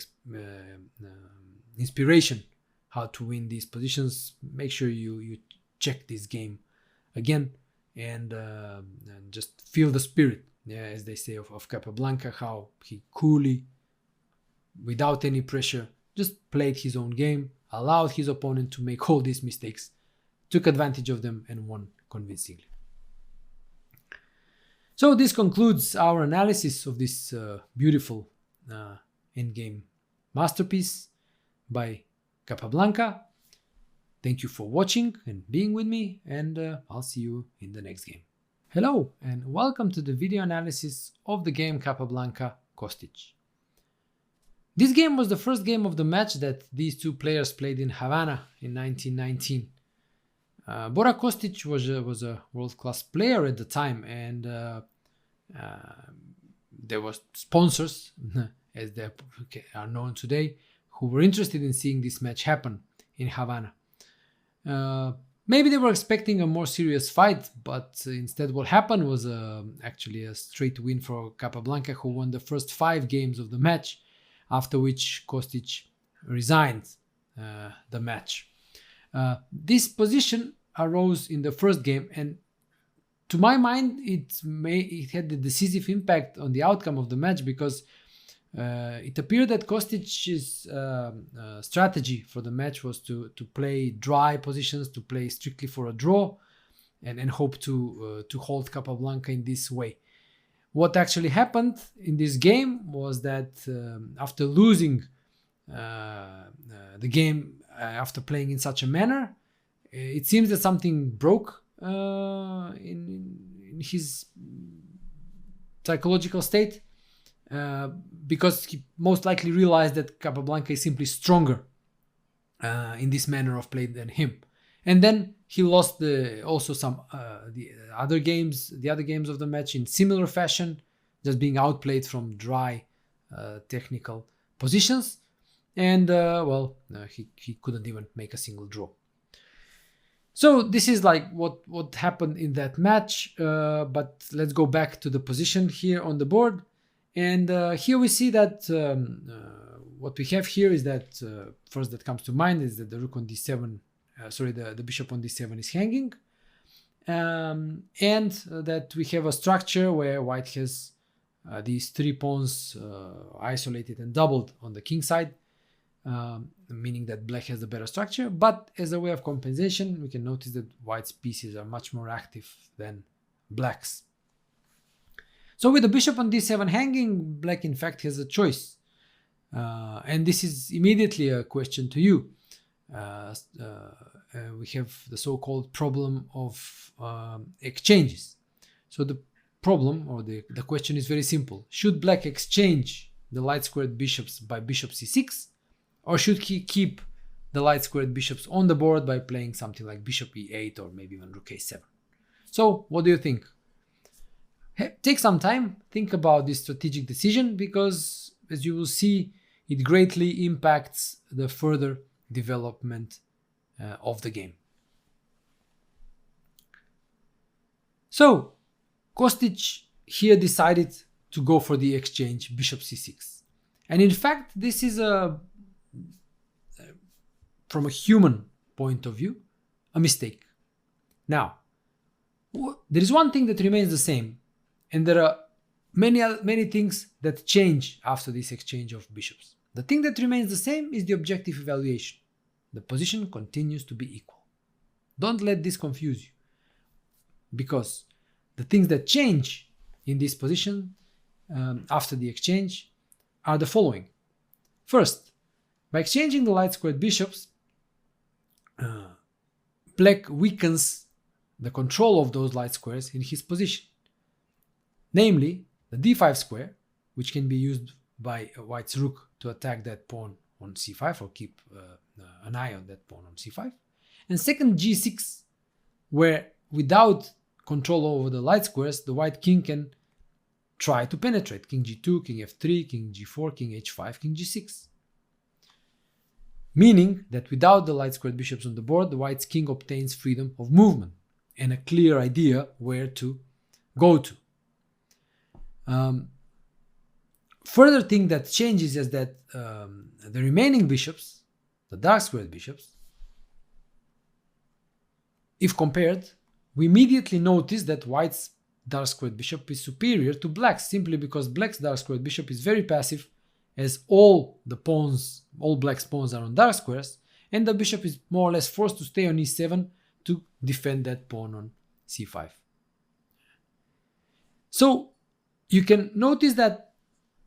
inspiration how to win these positions, make sure you check this game again and just feel the spirit, yeah, as they say, of Capablanca, how he coolly, without any pressure, just played his own game, allowed his opponent to make all these mistakes, took advantage of them, and won convincingly. So this concludes our analysis of this beautiful endgame masterpiece by Capablanca. Thank you for watching and being with me, and I'll see you in the next game. Hello, and welcome to the video analysis of the game Capablanca Kostic. This game was the first game of the match that these two players played in Havana in 1919. Bora Kostic was a world-class player at the time, and there were sponsors, as they are known today, who were interested in seeing this match happen in Havana. Maybe they were expecting a more serious fight, but instead what happened was actually a straight win for Capablanca, who won the first 5 games of the match, after which Kostic resigned the match. This position arose in the first game, and to my mind it had the decisive impact on the outcome of the match, because it appeared that Kostic's strategy for the match was to play dry positions, to play strictly for a draw, and hope to hold Capablanca in this way. What actually happened in this game was that after losing the game after playing in such a manner, it seems that something broke in his psychological state, because he most likely realized that Capablanca is simply stronger in this manner of play than him. And then he lost also some the other games of the match in similar fashion, just being outplayed from dry technical positions, and he couldn't even make a single draw. So this is like what happened in that match, but let's go back to the position here on the board, and here we see that what we have here is that first that comes to mind is that the rook on d7, the bishop on d7 is hanging, and that we have a structure where white has these 3 pawns isolated and doubled on the king side, meaning that black has the better structure. But as a way of compensation, we can notice that white's pieces are much more active than black's. So with the bishop on d7 hanging, black in fact has a choice, and this is immediately a question to you. We have the so-called problem of exchanges. So the problem, or the question, is very simple. Should black exchange the light squared bishops by bishop c6, or should he keep the light squared bishops on the board by playing something like bishop e8 or maybe even rook a7? So what do you think? Take some time, think about this strategic decision, because as you will see, it greatly impacts the further development of the game. So Kostic here decided to go for the exchange bishop c6, and in fact this is a from a human point of view, a mistake. Now, there is one thing that remains the same, and there are many things that change after this exchange of bishops. The thing that remains the same is the objective evaluation. The position continues to be equal. Don't let this confuse you, because the things that change in this position after the exchange are the following. First, by exchanging the light squared bishops, black weakens the control of those light squares in his position. Namely, the d5 square, which can be used by white's rook to attack that pawn on c5 or keep an eye on that pawn on c5. And second, g6, where without control over the light squares, the white king can try to penetrate. King g2, king f3, king g4, king h5, king g6. Meaning that without the light squared bishops on the board, the white's king obtains freedom of movement and a clear idea where to go to. Further thing that changes is that the remaining bishops, the dark squared bishops, if compared, we immediately notice that white's dark squared bishop is superior to black's, simply because black's dark squared bishop is very passive, as all black's pawns are on dark squares, and the bishop is more or less forced to stay on e7 to defend that pawn on c5. So you can notice that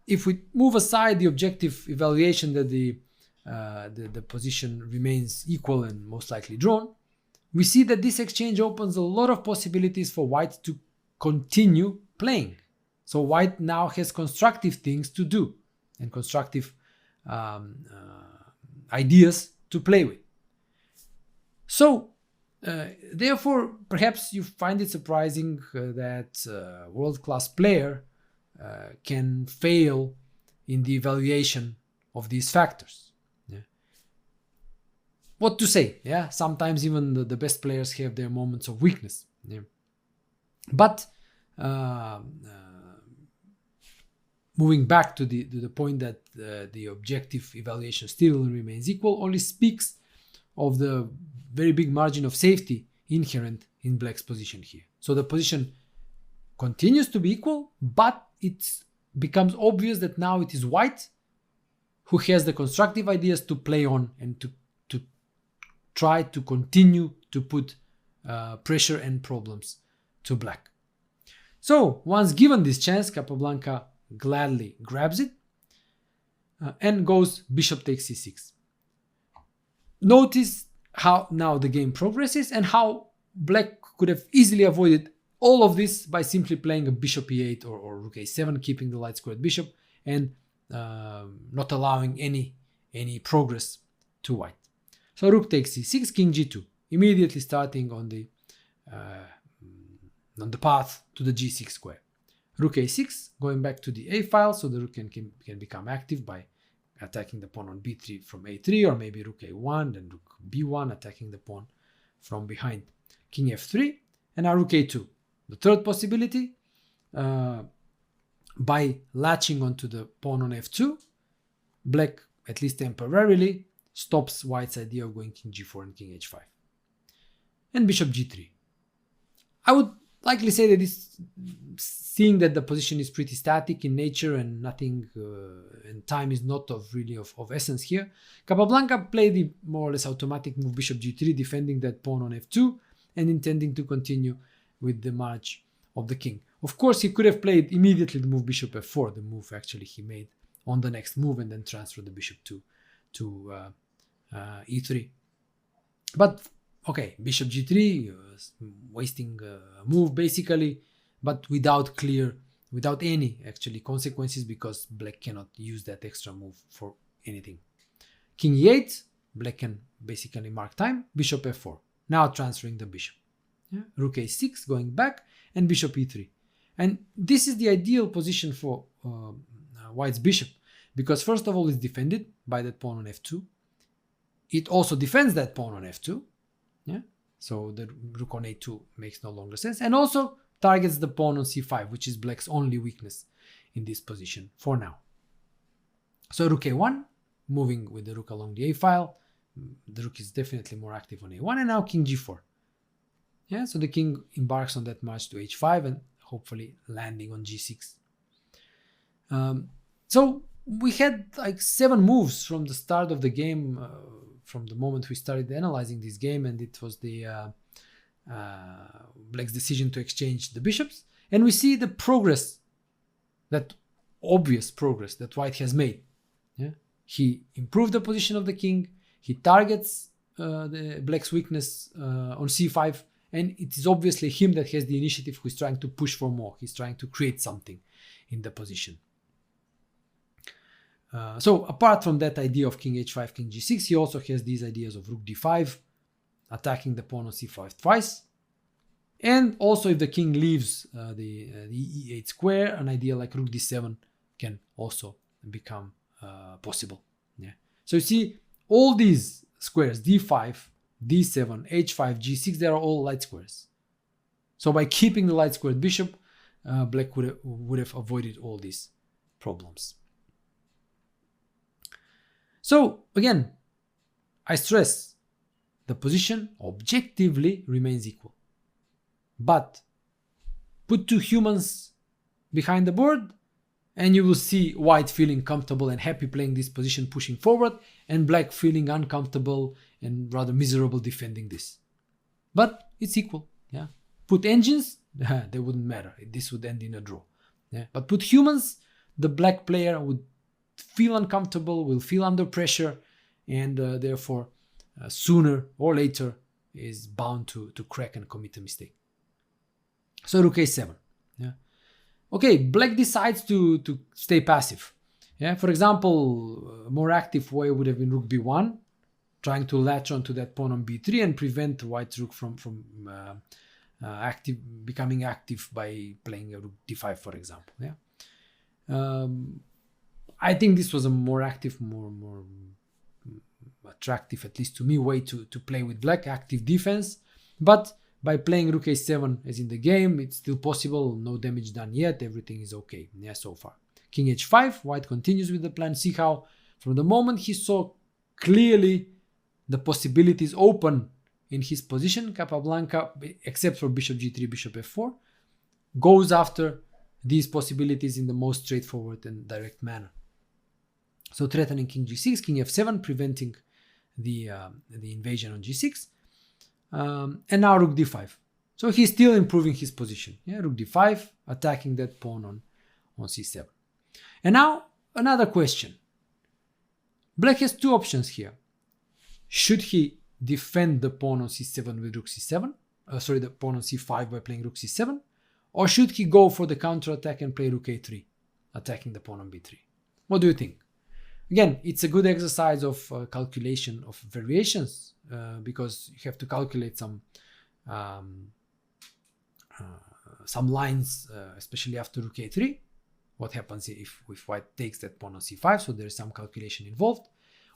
if we move aside the objective evaluation that the position remains equal and most likely drawn, we see that this exchange opens a lot of possibilities for white to continue playing. So white now has constructive things to do and constructive ideas to play with. So therefore, perhaps you find it surprising that a world-class player can fail in the evaluation of these factors. Yeah. What to say? Yeah, sometimes even the best players have their moments of weakness. Yeah. But moving back to the point that the objective evaluation still remains equal only speaks of the very big margin of safety inherent in black's position here. So the position continues to be equal, but it becomes obvious that now it is white who has the constructive ideas to play on and to try to continue to put pressure and problems to black. So once given this chance, Capablanca gladly grabs it and goes bishop takes c6. Notice how now the game progresses and how black could have easily avoided all of this by simply playing a bishop e8 or rook a7, keeping the light squared bishop and not allowing any progress to white. So rook takes c6, king g2, immediately starting on the path to the g6 square. Rook a6, going back to the a file, so the rook can become active by attacking the pawn on b3 from a3, or maybe rook a1, then rook b1, attacking the pawn from behind. King f3, and now rook a2. The third possibility, by latching onto the pawn on f2, black, at least temporarily, stops white's idea of going king g4 and king h5. And bishop g3. I would likely say that this, seeing that the position is pretty static in nature and nothing, and time is not really of essence here, Capablanca played the more or less automatic move bishop g3, defending that pawn on f2 and intending to continue with the march of the king. Of course, he could have played immediately the move bishop f4, the move actually he made on the next move, and then transfer the bishop to e3. But okay, bishop g3, wasting a move basically, but without any actually consequences, because black cannot use that extra move for anything. King e8, black can basically mark time, bishop f4. Now transferring the bishop. Yeah? Rook a6, going back, and bishop e3. And this is the ideal position for white's bishop, because first of all it's defended by that pawn on f2. It also defends that pawn on f2. Yeah, so the rook on a2 makes no longer sense, and also targets the pawn on c5, which is black's only weakness in this position for now. So rook a1, moving with the rook along the a file, the rook is definitely more active on a1, and now king g4. Yeah, so the king embarks on that march to h5 and hopefully landing on g6. So we had like 7 moves from the start of the game, from the moment we started analyzing this game, and it was the Black's decision to exchange the bishops, and we see the progress, that obvious progress that White has made. Yeah, he improved the position of the king, he targets the Black's weakness on c5, and it is obviously him that has the initiative, who is trying to push for more, he's trying to create something in the position. So apart from that idea of king h5, king g6, he also has these ideas of rook d5, attacking the pawn on c5 twice. And also if the king leaves the e8 square, an idea like rook d7 can also become possible. Yeah. So you see all these squares, d5, d7, h5, g6, they are all light squares. So by keeping the light squared bishop, Black would have avoided all these problems. So again, I stress, the position objectively remains equal. But put 2 humans behind the board and you will see White feeling comfortable and happy playing this position, pushing forward, and Black feeling uncomfortable and rather miserable defending this. But it's equal. Yeah. Put engines, they wouldn't matter. This would end in a draw. Yeah. But put humans, the Black player would feel uncomfortable, will feel under pressure, and therefore sooner or later is bound to crack and commit a mistake. So rook a7. Yeah. Okay, Black decides to stay passive. Yeah. For example, a more active way would have been rook b1, trying to latch onto that pawn on b3 and prevent White's rook from becoming active by playing a rook d5, for example. Yeah. I think this was a more active, more attractive, at least to me, way to play with Black, active defense. But by playing rook a7 as in the game, it's still possible, no damage done yet, everything is okay, yeah, so far. King h5, White continues with the plan. See how from the moment he saw clearly the possibilities open in his position, Capablanca, except for bishop g3, bishop f4, goes after these possibilities in the most straightforward and direct manner. So threatening king g6, king f7, preventing the invasion on g6, and now rook d5. So he's still improving his position. Yeah, rook d5, attacking that pawn on c7. And now another question. Black has 2 options here. Should he defend the pawn on c7 with rook c7? The pawn on c5 by playing rook c7? Or should he go for the counterattack and play rook a3, attacking the pawn on b3? What do you think? Again, it's a good exercise of calculation of variations, because you have to calculate some lines, especially after rook a3. What happens if White takes that pawn on c5? So there is some calculation involved.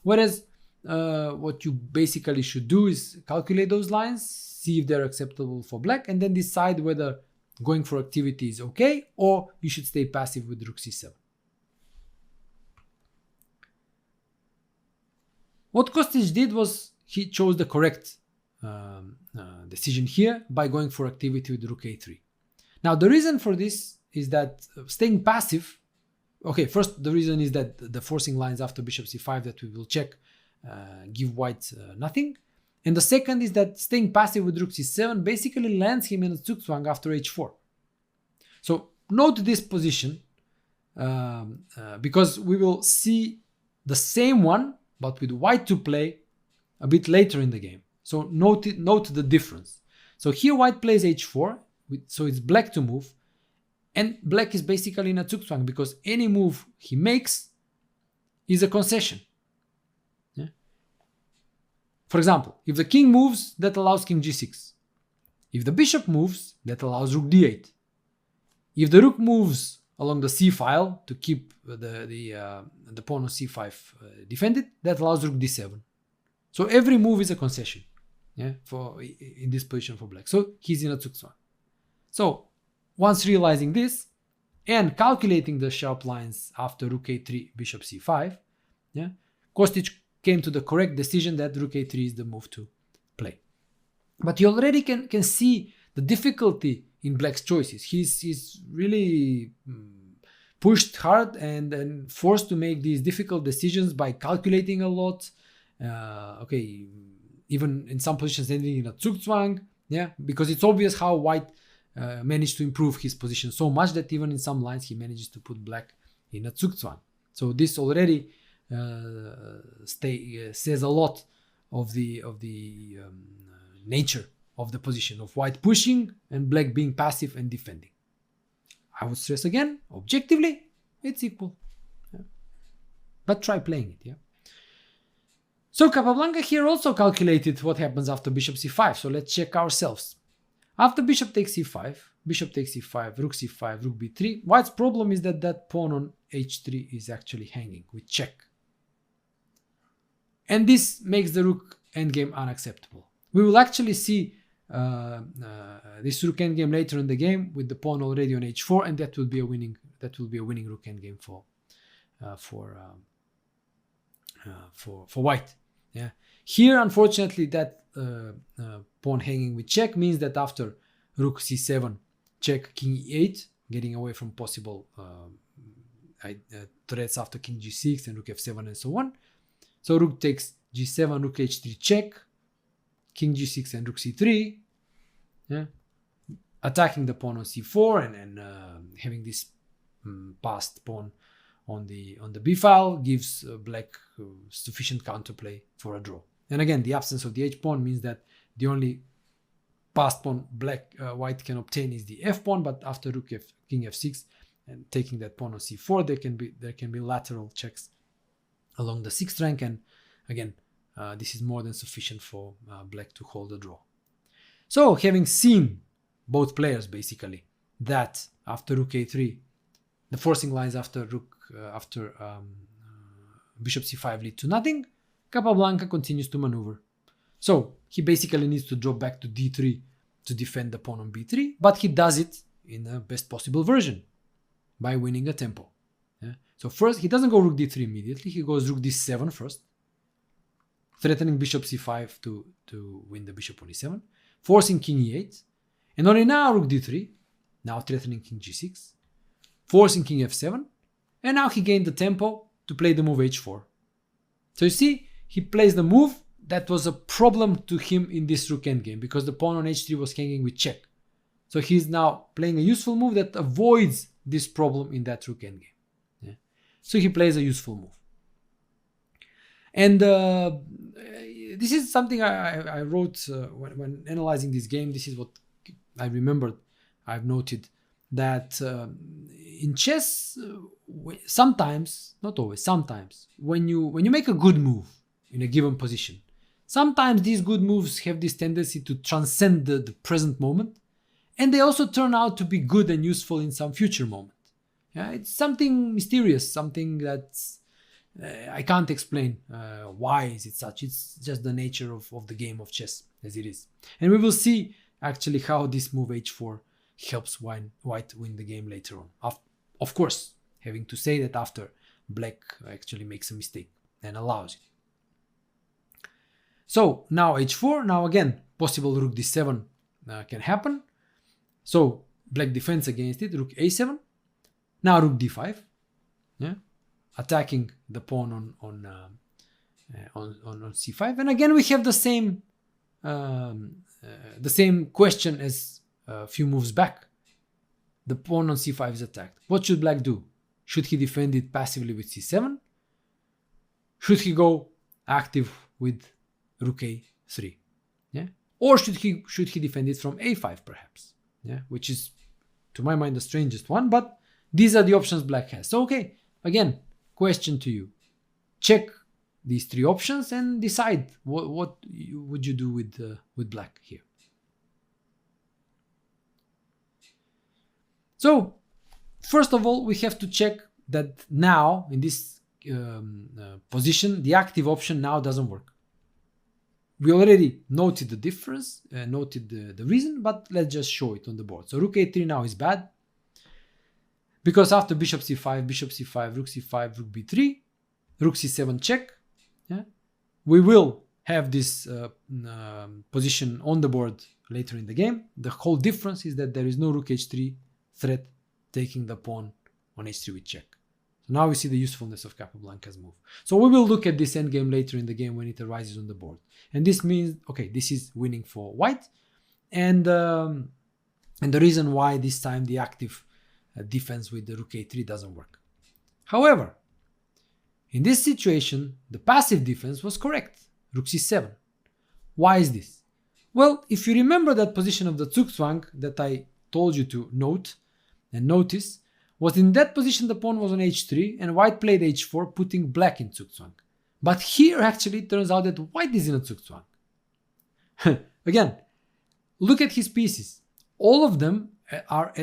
Whereas what you basically should do is calculate those lines, see if they're acceptable for Black, and then decide whether going for activity is okay or you should stay passive with rook c7. What Kostic did was he chose the correct decision here by going for activity with rook a3. Now the reason for this is that staying passive, okay, first the reason is that the forcing lines after bishop c5 that we will check give White nothing. And the second is that staying passive with rook c7 basically lands him in a zugzwang after h4. So note this position because we will see the same one but with White to play a bit later in the game. So note the difference. So here White plays h4, so it's Black to move, and Black is basically in a zugzwang because any move he makes is a concession. Yeah? For example, if the king moves, that allows king g6. If the bishop moves, that allows rook d8. If the rook moves along the c file to keep the pawn on c5 defended, that allows rook d7. So every move is a concession, yeah, in this position for Black. So he's in a zugzwang. So once realizing this and calculating the sharp lines after rook a3, bishop c5, yeah, Kostic came to the correct decision that rook a3 is the move to play. But you already can see the difficulty in black's choices. He's really pushed hard and forced to make these difficult decisions by calculating a lot. Even in some positions ending in a Zugzwang, because it's obvious how white managed to improve his position so much that even in some lines he manages to put black in a Zugzwang. So this already says a lot of the nature of the position of white pushing and black being passive and defending. I would stress again, objectively, it's equal. But try playing it, So Capablanca here also calculated what happens after bishop c5. So let's check ourselves. After bishop takes c5, rook c5, rook b3. White's problem is that pawn on h3 is actually hanging with check. And this makes the rook endgame unacceptable. We will actually see this rook endgame later in the game with the pawn already on h4, and that will be a winning rook endgame for white. Here, unfortunately, that pawn hanging with check means that after rook c7, check king e8, getting away from possible threats after king g6 and rook f7 and so on. So rook takes g7, rook h3 check, king g6 and rook c3, attacking the pawn on c4 and having this passed pawn on the b file gives black sufficient counterplay for a draw. And again, the absence of the h pawn means that the only passed pawn white can obtain is the f pawn, but after king f6 and taking that pawn on c4, there can be lateral checks along the 6th rank, and again, this is more than sufficient for black to hold a draw. So having seen both players basically that after rook a3, the forcing lines after bishop c5 lead to nothing, Capablanca continues to maneuver. So he basically needs to drop back to d3 to defend the pawn on b3, but he does it in the best possible version by winning a tempo. So first, he doesn't go rook d3 immediately, he goes rook d7 first, threatening bishop c5 to win the bishop on e7, forcing king e8, and only now rook d3, now threatening king g6, forcing king f7, and now he gained the tempo to play the move h4. So you see, he plays the move that was a problem to him in this rook endgame because the pawn on h3 was hanging with check. So he's now playing a useful move that avoids this problem in that rook endgame. So he plays a useful move. And this is something I wrote when analyzing this game. This is what I remembered. I've noted that in chess, sometimes, not always, sometimes, when you make a good move in a given position, sometimes these good moves have this tendency to transcend the present moment, and they also turn out to be good and useful in some future moment. It's something mysterious, something that I can't explain why is it such. It's just the nature of the game of chess as it is. And we will see actually how this move h4 helps white win the game later on. Of course, having to say that after black actually makes a mistake and allows it. So now h4, now again, possible rook d7 can happen. So black defends against it, rook a7. Now rook d5, attacking the pawn on c5, and again we have the same question as a few moves back. The pawn on c5 is attacked. What should black do? Should he defend it passively with c7? Should he go active with rook a3? Or should he defend it from a5 perhaps? Which is, to my mind, the strangest one, but these are the options black has. So okay, again, question to you. Check these three options and decide what would you do with black here. So first of all, we have to check that now in this position, the active option now doesn't work. We already noted the difference, noted the reason, but let's just show it on the board. So rook a3 now is bad, because after bishop c5, rook c5, rook b3, rook c7 check, we will have this position on the board later in the game. The whole difference is that there is no rook h3 threat taking the pawn on h3 with check. So now we see the usefulness of Capablanca's move. So we will look at this endgame later in the game when it arises on the board. And this means, okay, this is winning for white. And the reason why this time the active defense with the rook a3 doesn't work. However, in this situation, the passive defense was correct. Rook c7. Why is this? Well, if you remember that position of the Zugzwang that I told you to note and notice, was in that position the pawn was on h3 and white played h4, putting black in Zugzwang. But here actually it turns out that white is in a Zugzwang. Again, look at his pieces. All of them are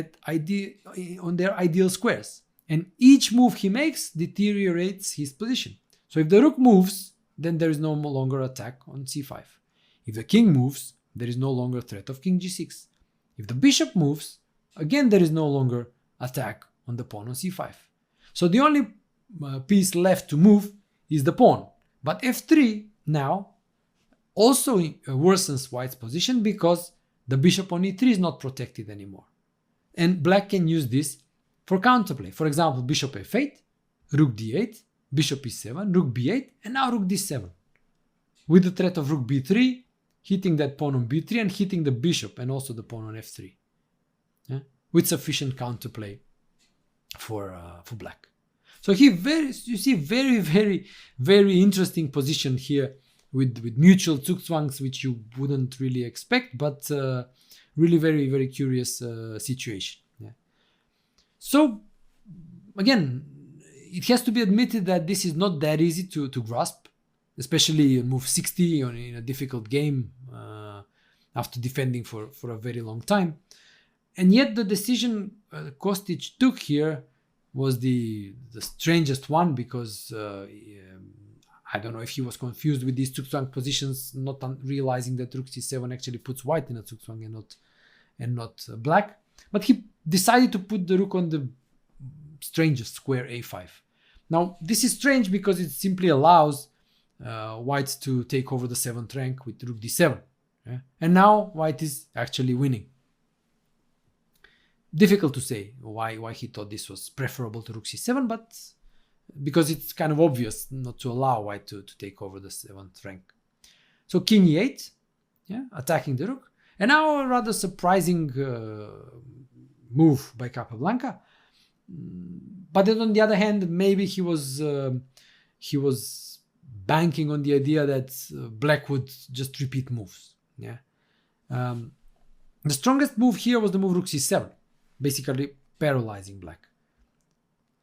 on their ideal squares. And each move he makes deteriorates his position. So if the rook moves, then there is no longer attack on c5. If the king moves, there is no longer threat of king g6. If the bishop moves, again there is no longer attack on the pawn on c5. So the only piece left to move is the pawn. But f3 now also worsens white's position because the bishop on e3 is not protected anymore. And black can use this for counterplay. For example, bishop f8, rook d8, bishop e7, rook b8, and now rook d7. With the threat of rook b3, hitting that pawn on b3 and hitting the bishop and also the pawn on f3. Yeah? With sufficient counterplay for black. So you see very interesting position here with mutual Zugzwangs, which you wouldn't really expect, but really very curious situation. Yeah. So again, it has to be admitted that this is not that easy to grasp, especially on move 60 in a difficult game after defending for a very long time. And yet the decision Kostic took here was the strangest one, because I don't know if he was confused with these Zugzwang positions, not realizing that rook c7 actually puts white in a Zugzwang and not black. But he decided to put the rook on the strangest square a5. Now this is strange because it simply allows white to take over the 7th rank with rook d7. Yeah? And now white is actually winning. Difficult to say why he thought this was preferable to rook c7, but because it's kind of obvious not to allow white to take over the 7th rank. So king e8, yeah, attacking the rook. And now a rather surprising move by Capablanca. But then on the other hand, maybe he was banking on the idea that black would just repeat moves. Yeah. The strongest move here was the move rook c7, basically paralyzing black,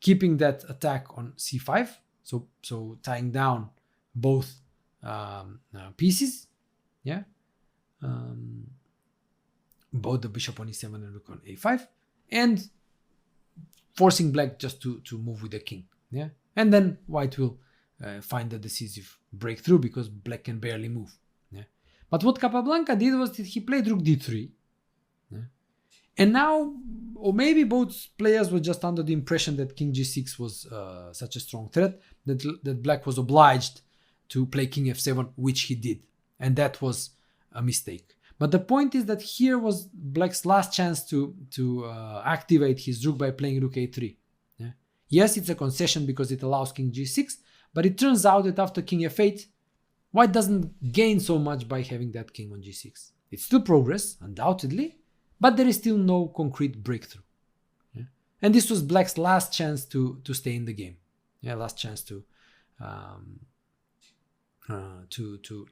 keeping that attack on c5, so tying down both pieces, yeah, both the bishop on e7 and rook on a5, and forcing black just to move with the king, yeah, and then white will find the decisive breakthrough because black can barely move, yeah. But what Capablanca did was that he played rook d3, yeah? And now, or maybe both players were just under the impression that king g6 was such a strong threat that black was obliged to play king f7, which he did, and that was a mistake. But the point is that here was black's last chance to activate his rook by playing rook a3. Yeah? Yes, it's a concession because it allows king g6, but it turns out that after king f8, white doesn't gain so much by having that king on g6. It's still progress, undoubtedly, but there is still no concrete breakthrough. Yeah? And this was black's last chance to stay in the game. Yeah, last chance to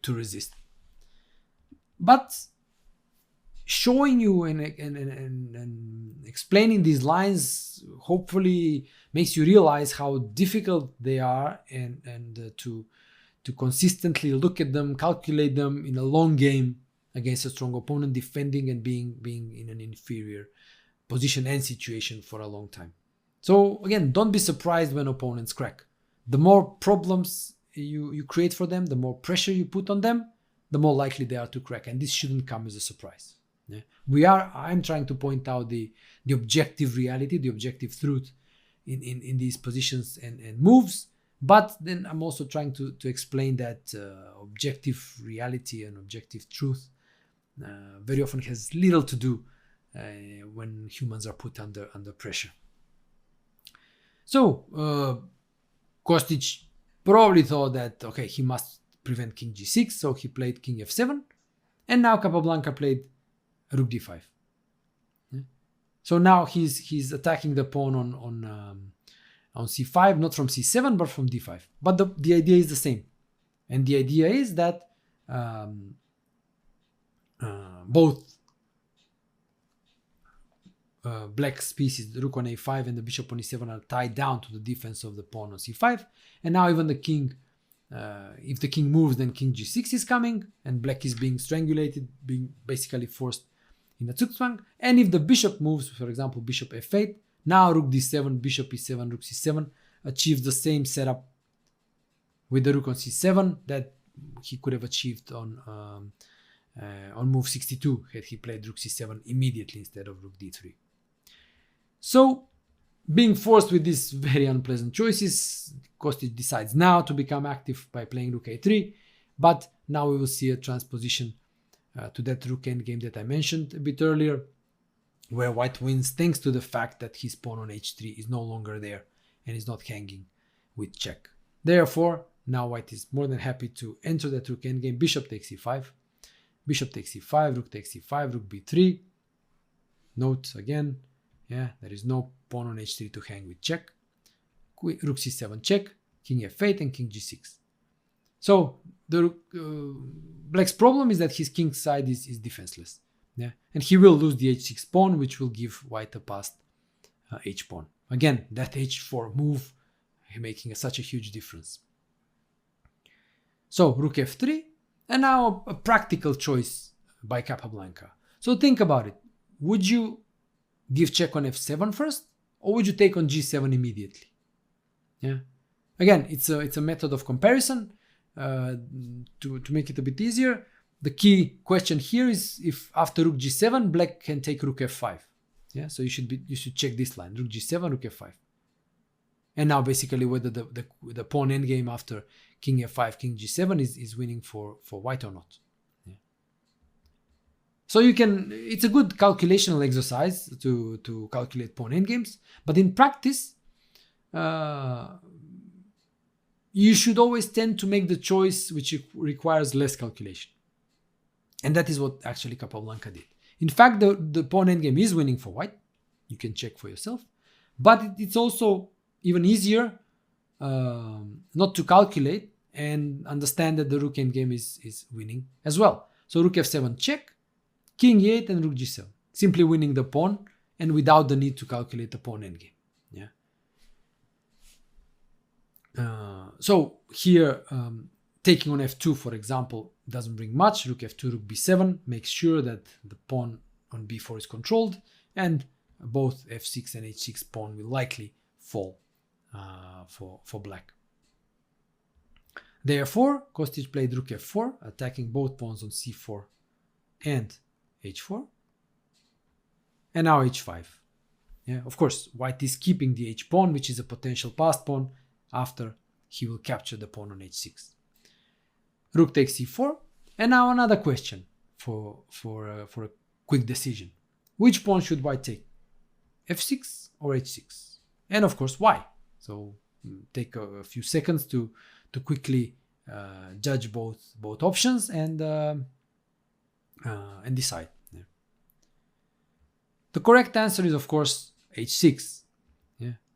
resist. But showing you and explaining these lines hopefully makes you realize how difficult they are, and to consistently look at them, calculate them in a long game against a strong opponent, defending and being in an inferior position and situation for a long time. So again, don't be surprised when opponents crack. The more problems you create for them, the more pressure you put on them, the more likely they are to crack. And this shouldn't come as a surprise. Yeah? I'm trying to point out the objective reality, the objective truth in these positions and moves. But then I'm also trying to explain that objective reality and objective truth very often has little to do when humans are put under pressure. So Kostic probably thought that, okay, he must prevent king g6, so he played king f7, and now Capablanca played rook d5. Yeah? So now he's attacking the pawn on c5, not from c7 but from d5. But the idea is the same, and the idea is that both black's pieces, the rook on a5 and the bishop on e7, are tied down to the defense of the pawn on c5, and now even the king, if the king moves, then king g6 is coming, and black is being strangulated, being basically forced in a zugzwang. And if the bishop moves, for example, bishop f8, now rook d7, bishop e7, rook c7 achieves the same setup with the rook on c7 that he could have achieved on move 62 had he played rook c7 immediately instead of rook d3. So, being forced with these very unpleasant choices, Kostic decides now to become active by playing rook a3, but now we will see a transposition to that rook endgame that I mentioned a bit earlier, where white wins thanks to the fact that his pawn on h3 is no longer there and is not hanging with check. Therefore, now white is more than happy to enter that rook endgame. Bishop takes e5, bishop takes e5, rook takes e5, rook b3. Note again, there is no pawn on h3 to hang with check. Rook c7 check, king f8 and king g6. So the black's problem is that his king side is defenseless. And he will lose the h6 pawn, which will give white a passed h pawn. Again, that h4 move making such a huge difference. So rook f3, and now a practical choice by Capablanca. So think about it. Would you give check on f7 first, or would you take on g7 immediately? Again, it's a method of comparison to make it a bit easier. The key question here is if after rook g7, black can take rook f5. So you should check this line, rook g7, rook f5. And now basically whether the pawn endgame after king f5, king g7 is winning for white or not. So it's a good calculational exercise to calculate pawn endgames, but in practice, you should always tend to make the choice which requires less calculation. And that is what actually Capablanca did. In fact, the pawn endgame is winning for white. You can check for yourself. But it's also even easier not to calculate and understand that the rook endgame is winning as well. So rook f7 check, king e8 and rook g7. Simply winning the pawn and without the need to calculate the pawn endgame. So here, taking on f2, for example, doesn't bring much. Rook f2, rook b7 makes sure that the pawn on b4 is controlled, and both f6 and h6 pawn will likely fall for black. Therefore, Kostic played rook f4, attacking both pawns on c4 and h4, and now h5. Of course, white is keeping the h pawn, which is a potential passed pawn, after he will capture the pawn on h6. Rook takes c4, and now another question for a quick decision. Which pawn should white take? f6 or h6? And of course, why? So take a few seconds to quickly judge both options and decide. The correct answer is, of course, h6.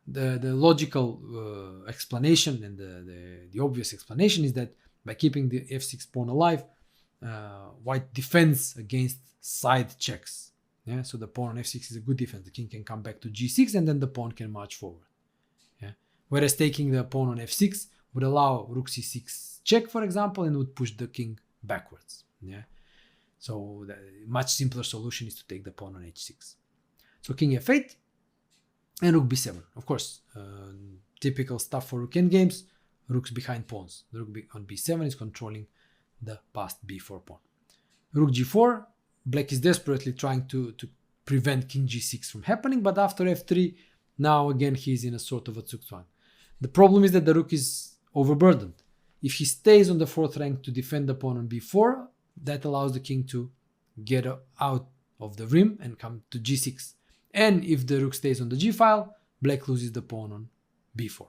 The logical explanation and the obvious explanation is that by keeping the f6 pawn alive, white defends against side checks. So the pawn on f6 is a good defense. The king can come back to g6 and then the pawn can march forward. Whereas taking the pawn on f6 would allow rook c6 check, for example, and would push the king backwards. So the much simpler solution is to take the pawn on h6. So king f8 and rook b7. Of course, typical stuff for rook endgames, rooks behind pawns. The rook on b7 is controlling the passed b4 pawn. Rook g4, black is desperately trying to prevent king g6 from happening, but after f3, now again he's in a sort of a zugzwang. The problem is that the rook is overburdened. If he stays on the 4th rank to defend the pawn on b4, that allows the king to get out of the rim and come to g6. And if the rook stays on the g file, black loses the pawn on b4.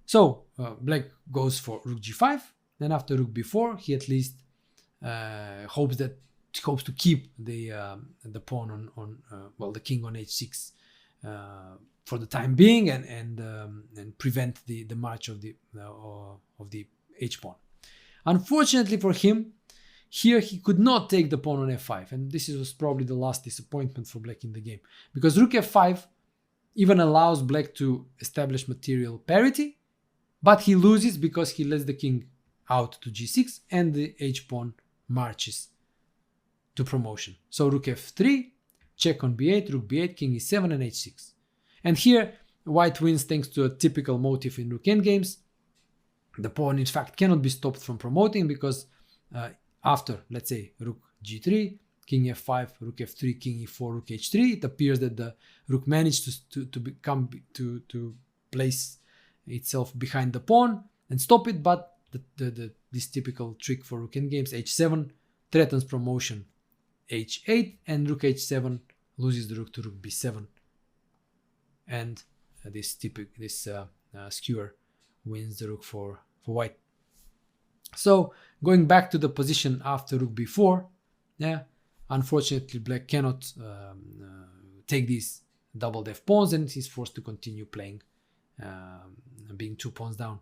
So black goes for rook g5. Then after rook b4, he at least hopes to keep the pawn on the king on h6 for the time being and prevent the march of the h pawn. Unfortunately for him, here he could not take the pawn on f5, and this was probably the last disappointment for black in the game, because rook f5 even allows black to establish material parity, but he loses because he lets the king out to g6 and the h pawn marches to promotion. So rook f3, check on b8, rook b8, king e7 and h6. And here white wins thanks to a typical motif in rook endgames. The pawn in fact cannot be stopped from promoting because after, let's say, rook g3, king f5, rook f3, king e4, rook h3, it appears that the rook managed to place itself behind the pawn and stop it, but this typical trick for rook endgames, h7 threatens promotion, h8, and rook h7 loses the rook to rook b7, and this skewer wins the rook for white. So going back to the position after rook b4, unfortunately black cannot take these doubled f pawns, and he's forced to continue playing, being 2 pawns down.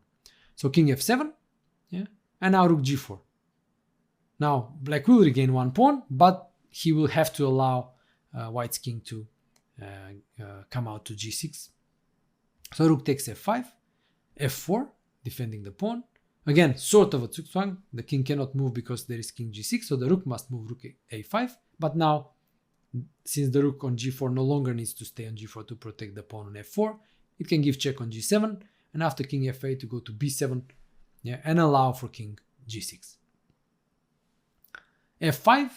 So king f7, and now rook g4. Now black will regain 1 pawn, but he will have to allow white's king to come out to g6. So rook takes f5, f4, defending the pawn. Again, sort of a zugzwang. The king cannot move because there is king g6, so the rook must move rook a5. But now, since the rook on g4 no longer needs to stay on g4 to protect the pawn on f4, it can give check on g7, and after king f8 to go to b7, and allow for king g6. f5,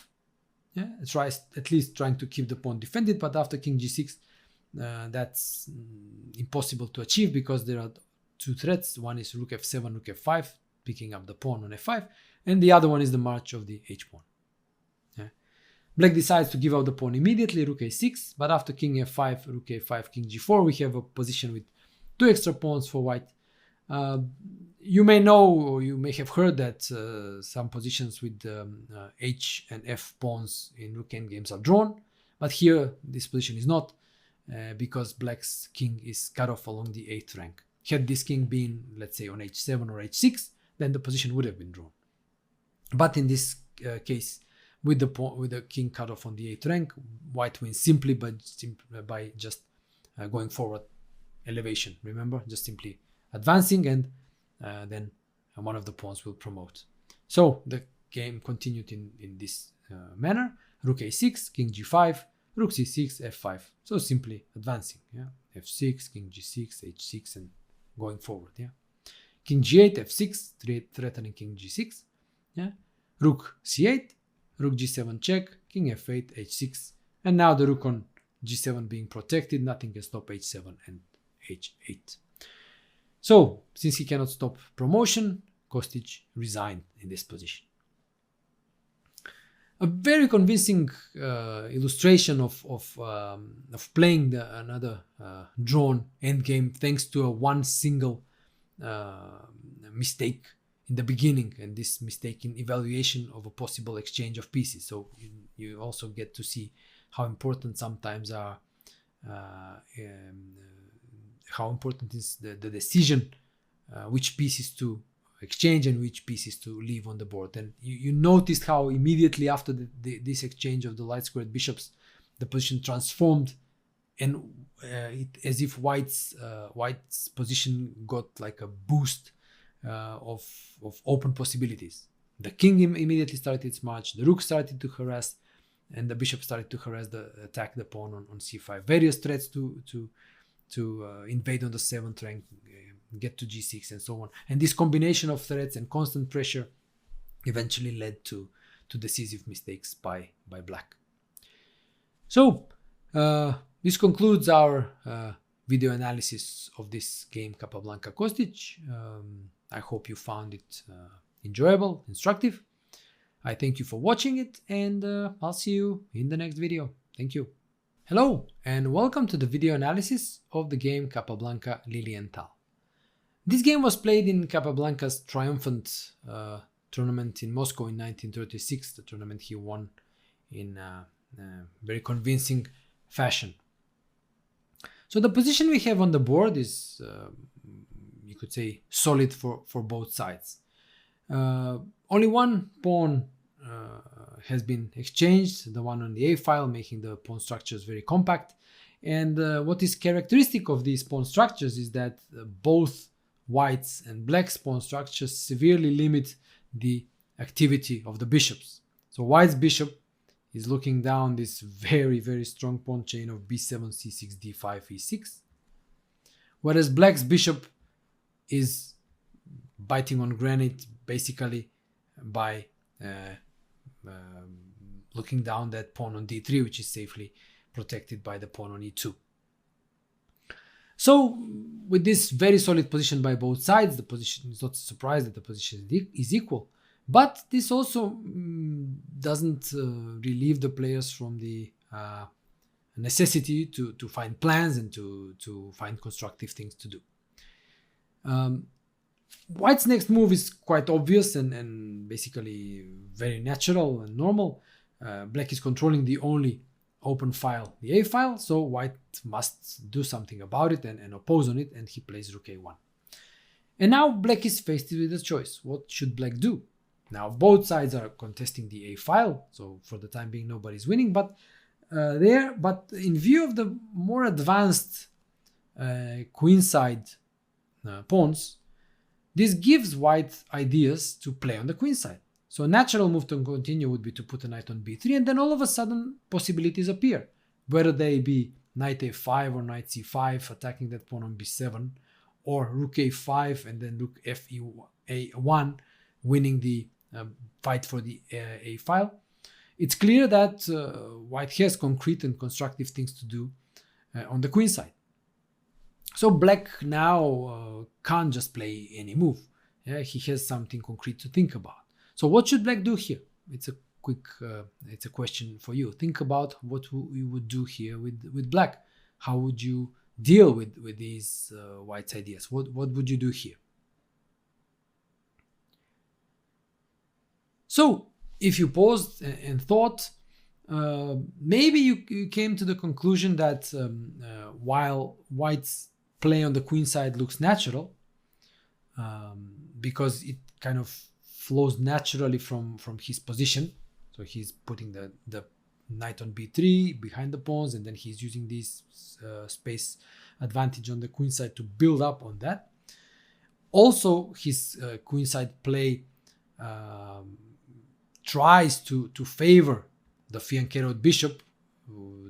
tries at least trying to keep the pawn defended, but after king g6, that's impossible to achieve because there are 2 threats. One is rook f7, rook f5, picking up the pawn on f5, and the other one is the march of the h pawn. Black decides to give out the pawn immediately, rook a6, but after king f5, rook a5, king g4, we have a position with 2 extra pawns for white. You may know, or you may have heard that some positions with h and f pawns in rook endgames are drawn, but here this position is not, because black's king is cut off along the 8th rank. Had this king been, let's say, on h7 or h6, then the position would have been drawn. But in this case, with the king cut off on the 8th rank, white wins simply by just going forward elevation. Remember, just simply advancing, and then one of the pawns will promote. So the game continued in this manner. Rook a6, king g5, rook c6, f5. So simply advancing. F6, king g6, h6, and going forward. King g8, f6, threatening king g6. Rook c8, rook g7 check, king f8, h6, and now the rook on g7 being protected, nothing can stop h7 and h8. So, since he cannot stop promotion, Kostic resigned in this position. A very convincing illustration of playing another drawn endgame thanks to a one single mistake in the beginning, and this mistake in evaluation of a possible exchange of pieces. So you also get to see how important sometimes are how important is the decision which pieces to exchange and which pieces to leave on the board. And you noticed how immediately after this exchange of the light squared bishops, the position transformed, and as if white's position got like a boost of open possibilities. The king immediately started its march, the rook started to harass, and the bishop started to attack the pawn on c5. Various threats to invade on the 7th rank, get to g6 and so on. And this combination of threats and constant pressure eventually led to decisive mistakes by black. So this concludes our video analysis of this game Capablanca Kostic. I hope you found it enjoyable, instructive. I thank you for watching it, and I'll see you in the next video. Thank you. Hello, and welcome to the video analysis of the game Capablanca Lilienthal. This game was played in Capablanca's triumphant tournament in Moscow in 1936, the tournament he won in very convincing fashion. So the position we have on the board is, you could say, solid for both sides. Only one pawn has been exchanged, the one on the A file, making the pawn structures very compact. And what is characteristic of these pawn structures is that both whites and black's pawn structures severely limit the activity of the bishops. So white's bishop is looking down this very, very strong pawn chain of b7, c6, d5, e6, whereas black's bishop is biting on granite basically by looking down that pawn on d3, which is safely protected by the pawn on e2. So with this very solid position by both sides, the position is not a surprise that the position is equal. But this also doesn't relieve the players from the necessity to find plans and to find constructive things to do. White's next move is quite obvious and basically very natural and normal. Black is controlling the only open file, the A file, so white must do something about it and oppose on it, and he plays rook a1. And now black is faced with a choice. What should black do? Now both sides are contesting the A file, so for the time being nobody's winning, but in view of the more advanced queenside pawns, this gives white ideas to play on the queen side. So a natural move to continue would be to put a knight on b3, and then all of a sudden possibilities appear, whether they be knight a5 or knight c5 attacking that pawn on b7, or rook a5 and then rook a1 winning the fight for the a file. It's clear that white has concrete and constructive things to do on the queen side. So black now can't just play any move. Yeah, he has something concrete to think about. So what should black do here? It's a question for you. Think about what you would do here with black. How would you deal with these white's ideas? What would you do here? So if you paused and thought, maybe you came to the conclusion that while white's play on the queen side looks natural, because it kind of flows naturally from his position. So he's putting the knight on b3 behind the pawns, and then he's using this space advantage on the queen side to build up on that. Also, his queen side play tries to favor the fianchettoed bishop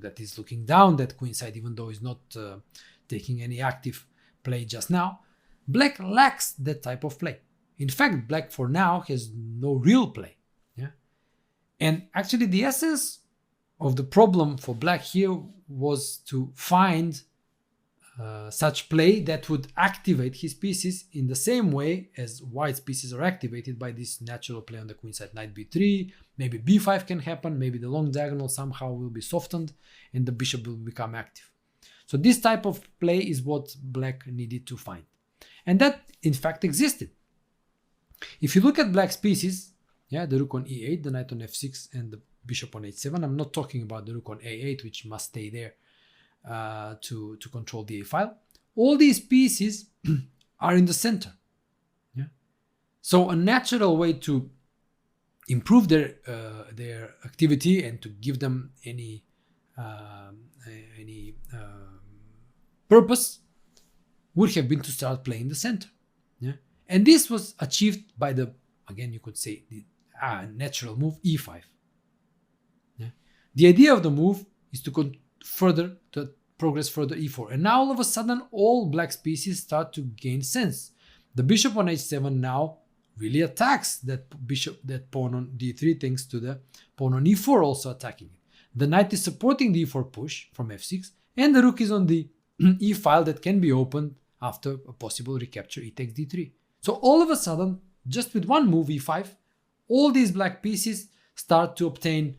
that is looking down that queen side, even though he's not taking any active play just now. Black lacks that type of play. In fact, black for now has no real play. Yeah? And actually the essence of the problem for black here was to find such play that would activate his pieces in the same way as white's pieces are activated by this natural play on the queen side. Knight b3, maybe b5 can happen, maybe the long diagonal somehow will be softened and the bishop will become active. So this type of play is what black needed to find. And that in fact existed. If you look at black's pieces, yeah, the rook on e8, the knight on f6 and the bishop on h7, I'm not talking about the rook on a8, which must stay there to control the a file. All these pieces are in the center. Yeah? So a natural way to improve their activity and to give them any purpose would have been to start playing the center. Yeah? And this was achieved by the, again, you could say, the natural move e5. Yeah? The idea of the move is to progress further e4. And now all of a sudden, all black's pieces start to gain sense. The bishop on h7 now really attacks that pawn on d3 thanks to the pawn on e4 also attacking it. The knight is supporting the e4 push from f6, and the rook is on the e-file that can be opened after a possible recapture e takes d3. So all of a sudden, just with one move e5, all these black pieces start to obtain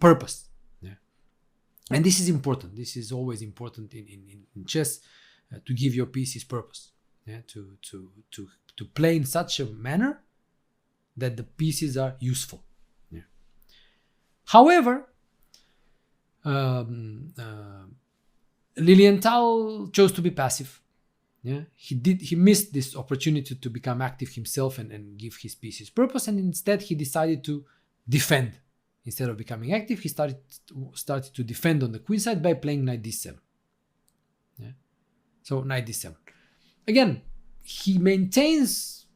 purpose. Yeah. And this is important. This is always important in chess, to give your pieces purpose. Yeah. To play in such a manner that the pieces are useful. Yeah. However, Lilienthal chose to be passive. Yeah, he missed this opportunity to become active himself and give his pieces purpose, and instead he decided to defend. Instead of becoming active, he started to defend on the queen side by playing knight d7. Yeah, so knight d7. Again, he maintains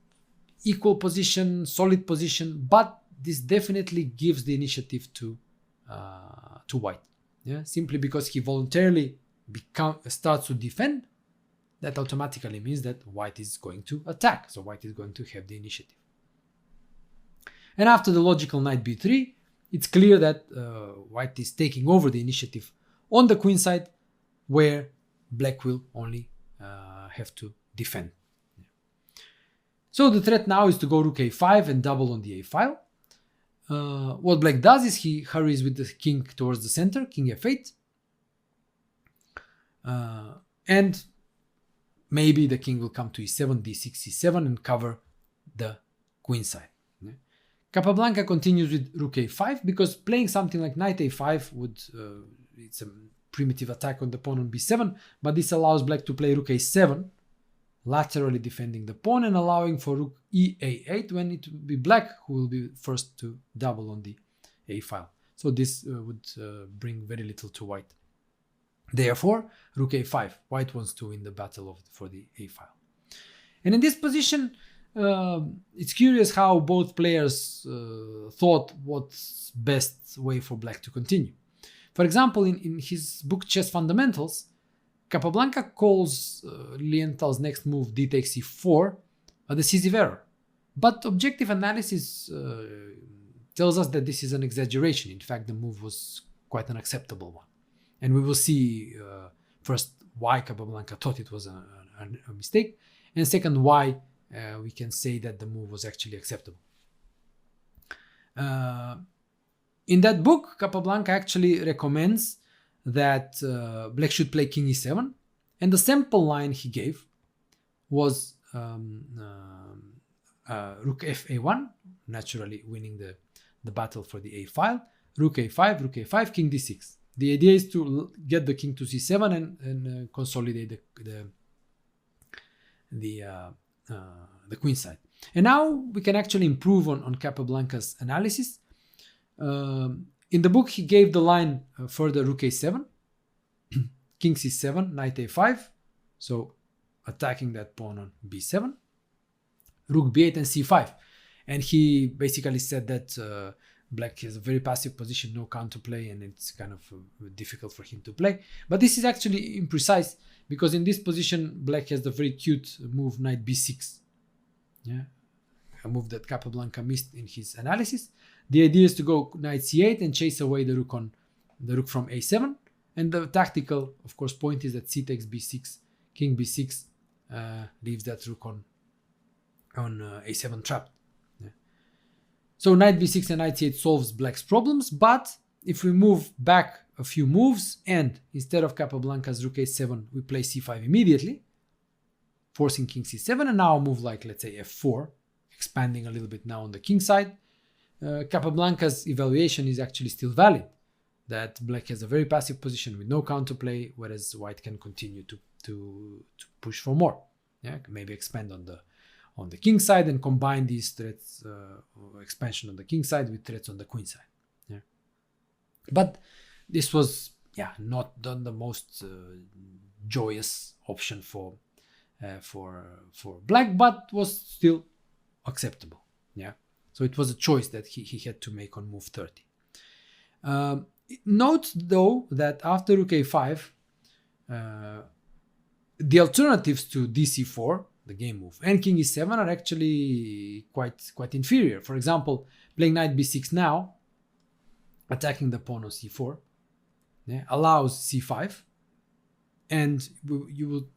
equal position, solid position, but this definitely gives the initiative to white. Yeah, simply because he voluntarily starts to defend. That automatically means that white is going to attack. So white is going to have the initiative. And after the logical knight b3, it's clear that white is taking over the initiative on the queen side, where black will only have to defend. So the threat now is to go rook a5 and double on the a file. What black does is he hurries with the king towards the center, king f8. And maybe the king will come to e7, d6, e7 and cover the queen side. Yeah. Capablanca continues with rook a5 because playing something like knight a5 would, it's a primitive attack on the pawn on b7, but this allows black to play rook a7, laterally defending the pawn and allowing for rook e8 when it will be black who will be first to double on the a file. So this would bring very little to white. Therefore, rook a5. White wants to win the battle for the a file. And in this position, it's curious how both players thought what's best way for black to continue. For example, in his book Chess Fundamentals, Capablanca calls Lilienthal's next move d takes e4 a decisive error. But objective analysis tells us that this is an exaggeration. In fact, the move was quite an acceptable one. And we will see first why Capablanca thought it was a mistake, and second why we can say that the move was actually acceptable. In that book, Capablanca actually recommends that black should play king e7, and the sample line he gave was rook fa1, naturally winning the battle for the a file, rook a5, king d6. The idea is to get the king to c7 and consolidate the queen side. And now we can actually improve on Capablanca's analysis. In the book, he gave the line further rook a7, king c7, knight a5, so attacking that pawn on b7, rook b8 and c5. And he basically said that black has a very passive position, no counterplay, and it's kind of difficult for him to play. But this is actually imprecise because in this position, black has the very cute move knight b6. Yeah, a move that Capablanca missed in his analysis. The idea is to go knight c8 and chase away the rook from a7. And the tactical, of course, point is that c takes b6, king b6 leaves that rook on a7 trapped. So knight b6 and knight c8 solves black's problems, but if we move back a few moves and instead of Capablanca's rook a7, we play c5 immediately, forcing king c7, and now a move like, let's say, f4, expanding a little bit now on the king side, Capablanca's evaluation is actually still valid, that black has a very passive position with no counterplay, whereas white can continue to push for more. Yeah, maybe expand on the king side and combine these threats, expansion on the king side with threats on the queen side. Yeah. But this was not the most joyous option for black, but was still acceptable. Yeah. So it was a choice that he had to make on move 30. Note though that after rook a5, the alternatives to dc4, the game move, and king e7 are actually quite inferior. For example, playing knight b6 now, attacking the pawn on c4, allows c5, And you will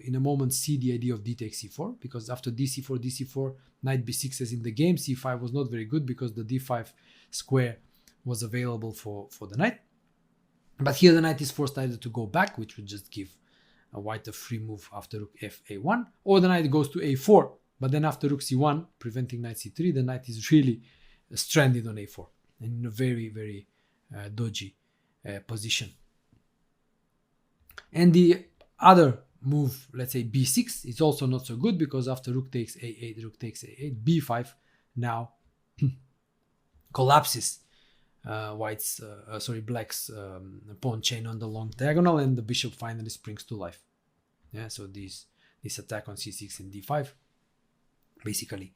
in a moment see the idea of d takes c4, because after d4, d4, knight b6 as in the game, c5 was not very good because the d5 square was available for the knight. But here the knight is forced either to go back, which would just give a white a free move after rook fa1, or the knight goes to a4, but then after rook c1, preventing knight c3, the knight is really stranded on a4 and in a very, very dodgy position. And the other move, let's say b6, is also not so good, because after rook takes a8, rook takes a8, b5 now collapses black's pawn chain on the long diagonal, and the bishop finally springs to life. Yeah, so this attack on c6 and d5 basically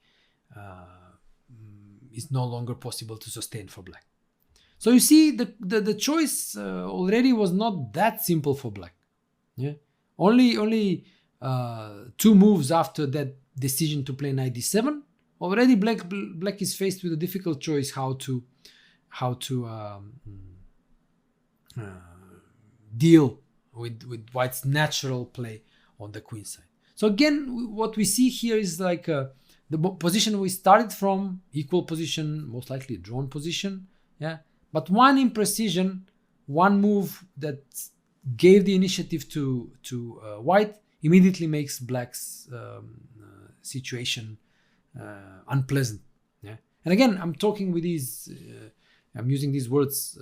is no longer possible to sustain for black. So you see, the choice already was not that simple for black. Yeah, only 2 moves after that decision to play knight d7, already black is faced with a difficult choice how to deal with white's natural play on the queen side. So again, what we see here is like the position we started from, equal position, most likely drawn position. Yeah, but one imprecision, one move that gave the initiative to white immediately makes black's situation unpleasant. Yeah, and again, I'm talking with these. I'm using these words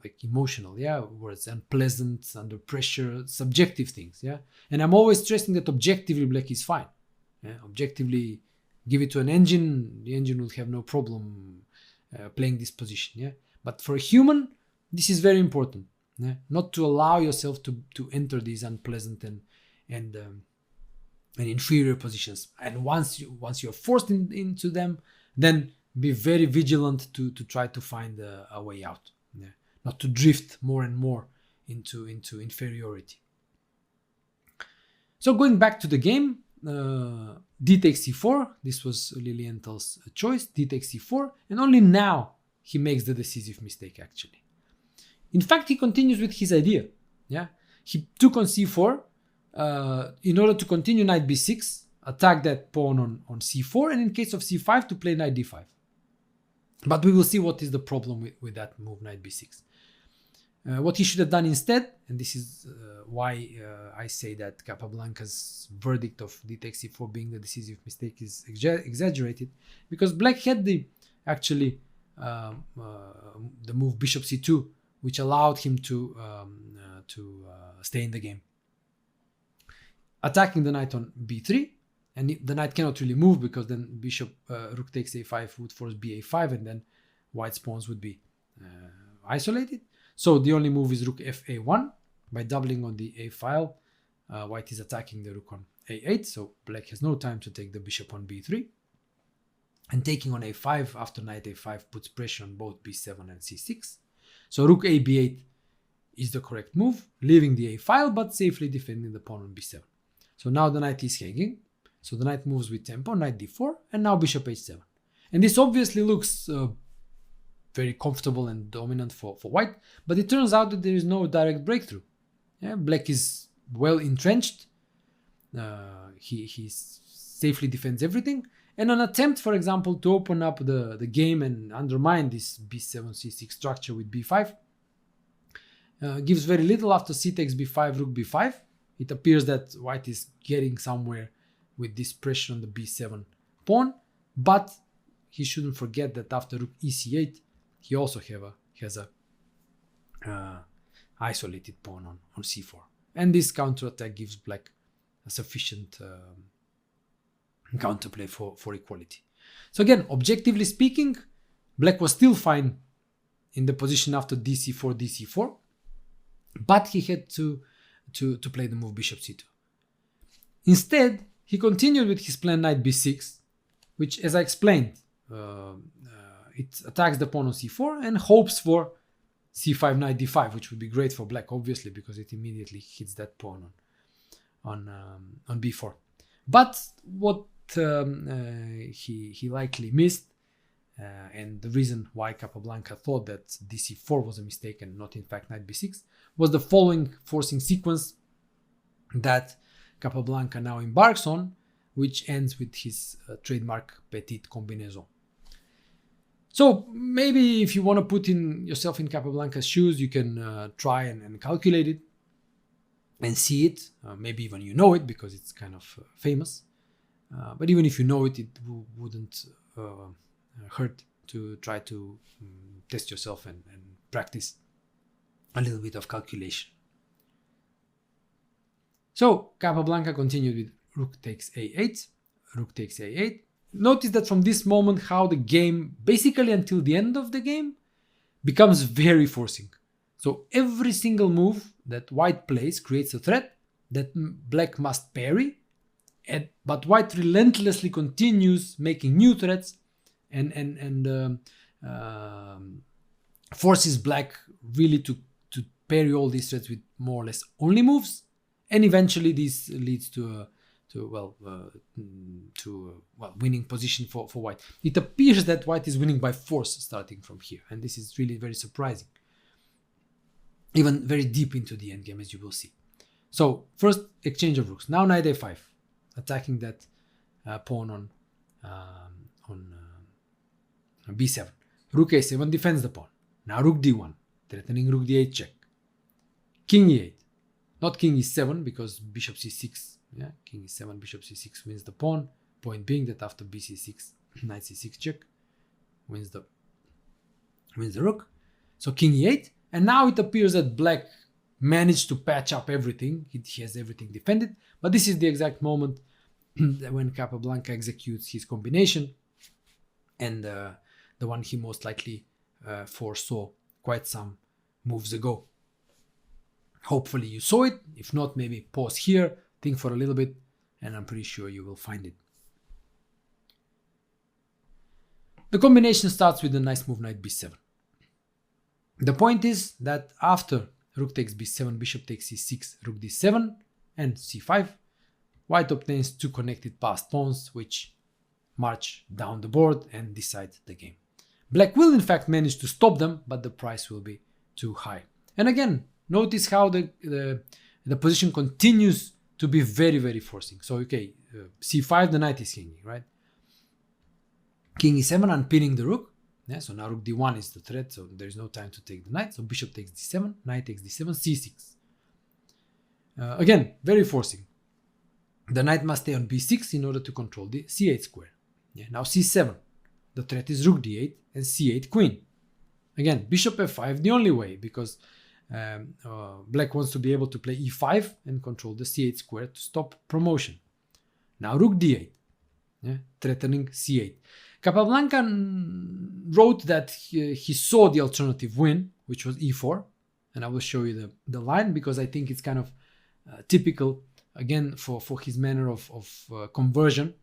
like emotional, words, unpleasant, under pressure, subjective things, And I'm always stressing that objectively black is fine. Objectively, give it to an engine, the engine will have no problem playing this position, But for a human, this is very important, Not to allow yourself to enter these unpleasant and inferior positions. And once you're forced into them, then be very vigilant to try to find a way out, not to drift more and more into inferiority. So going back to the game, d takes c4. This was Lilienthal's choice, d takes c4, and only now he makes the decisive mistake, actually. In fact, he continues with his idea. He took on c4 in order to continue knight b6, attack that pawn on c4, and in case of c5 to play knight d5. But we will see what is the problem with that move, knight b6. What he should have done instead, and this is why I say that Capablanca's verdict of d takes c4 being the decisive mistake is exaggerated, because black had the move bishop c2, which allowed him to stay in the game. Attacking the knight on b3, and the knight cannot really move, because then rook takes a5 would force ba5, and then white's pawns would be isolated. So the only move is rook fa1. By doubling on the a file, white is attacking the rook on a8, so black has no time to take the bishop on b3. And taking on a5 after knight a5 puts pressure on both b7 and c6. So rook a b8 is the correct move, leaving the a file but safely defending the pawn on b7. So now the knight is hanging. So the knight moves with tempo, knight d4, and now bishop h7. And this obviously looks very comfortable and dominant for white, but it turns out that there is no direct breakthrough. Black is well entrenched. He safely defends everything. And an attempt, for example, to open up the game and undermine this b7, c6 structure with b5 gives very little. After c takes b5, rook b5. It appears that white is getting somewhere with this pressure on the b7 pawn, but he shouldn't forget that after rook ec8, he also has a isolated pawn on c4. And this counterattack gives black a sufficient counterplay for equality. So again, objectively speaking, black was still fine in the position after dc4, but he had to play the move bishop c2. Instead, he continued with his plan knight b6, which, as I explained, it attacks the pawn on c4 and hopes for c5 knight d5, which would be great for black, obviously, because it immediately hits that pawn on b4. But what he likely missed And the reason why Capablanca thought that dc4 was a mistake and not in fact knight b6 was the following forcing sequence that Capablanca now embarks on, which ends with his trademark petite combinaison. So maybe if you want to put yourself in Capablanca's shoes, you can try and calculate it and see it. Maybe even you know it because it's kind of famous. But even if you know it, it wouldn't hurt to try to test yourself and practice a little bit of calculation. So Capablanca continued with rook takes a8, rook takes a8. Notice that from this moment how the game, basically until the end of the game, becomes very forcing. So every single move that white plays creates a threat that black must parry, but white relentlessly continues making new threats and forces black really to parry all these threats with more or less only moves, and eventually this leads to winning position for white. It appears that white is winning by force starting from here, and this is really very surprising, even very deep into the endgame, as you will see. So first exchange of rooks. Now knight a5, attacking that pawn on b7. Rook a7 defends the pawn. Now rook d1, threatening rook d8 check. King e8, not king e7 because bishop c6. Yeah, king e7, bishop c6 wins the pawn. Point being that after bc6, knight c6 check wins the rook. So king e8, and now it appears that black managed to patch up everything. He has everything defended, but this is the exact moment when Capablanca executes his combination, and the one he most likely foresaw quite some moves ago. Hopefully you saw it. If not, maybe pause here, think for a little bit, and I'm pretty sure you will find it. The combination starts with a nice move, knight b7. The point is that after rook takes b7, bishop takes c6, rook d7, and c5, white obtains two connected passed pawns which march down the board and decide the game. Black will in fact manage to stop them, but the price will be too high. And again, notice how the position continues to be very, very forcing. So okay, c5, the knight is hanging, right? King e7, unpinning the rook. Yeah, so now rook d1 is the threat, so there is no time to take the knight. So bishop takes d7, knight takes d7, c6. Again, very forcing. The knight must stay on b6 in order to control the c8 square. Yeah, now c7. The threat is rook d8 and c8 queen. Again, bishop f5 the only way, because black wants to be able to play e5 and control the c8 square to stop promotion. Now rook d8, yeah, threatening c8. Capablanca wrote that he saw the alternative win, which was e4, and I will show you the line because I think it's kind of typical again for his manner of conversion.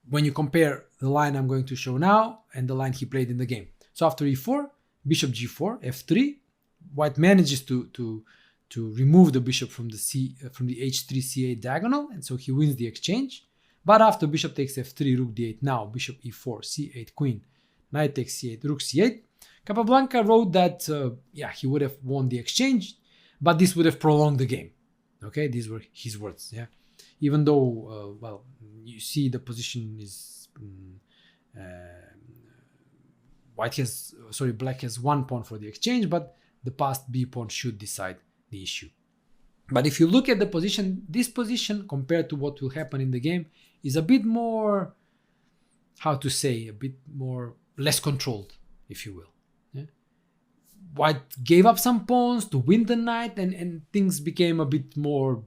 When you compare the line I'm going to show now and the line he played in the game. So after e4, bishop g4, f3, white manages to remove the bishop from the h3 c8 diagonal, and so he wins the exchange. But after bishop takes f3, rook d8, now bishop e4, c8 queen, knight takes c8, rook c8, Capablanca wrote that he would have won the exchange, but this would have prolonged the game. Okay, these were his words. Yeah, even though you see the position is black has one pawn for the exchange, but the passed b pawn should decide the issue. But if you look at the position, this position compared to what will happen in the game is a bit more, less controlled, if you will. Yeah? White gave up some pawns to win the knight, and things became a bit more,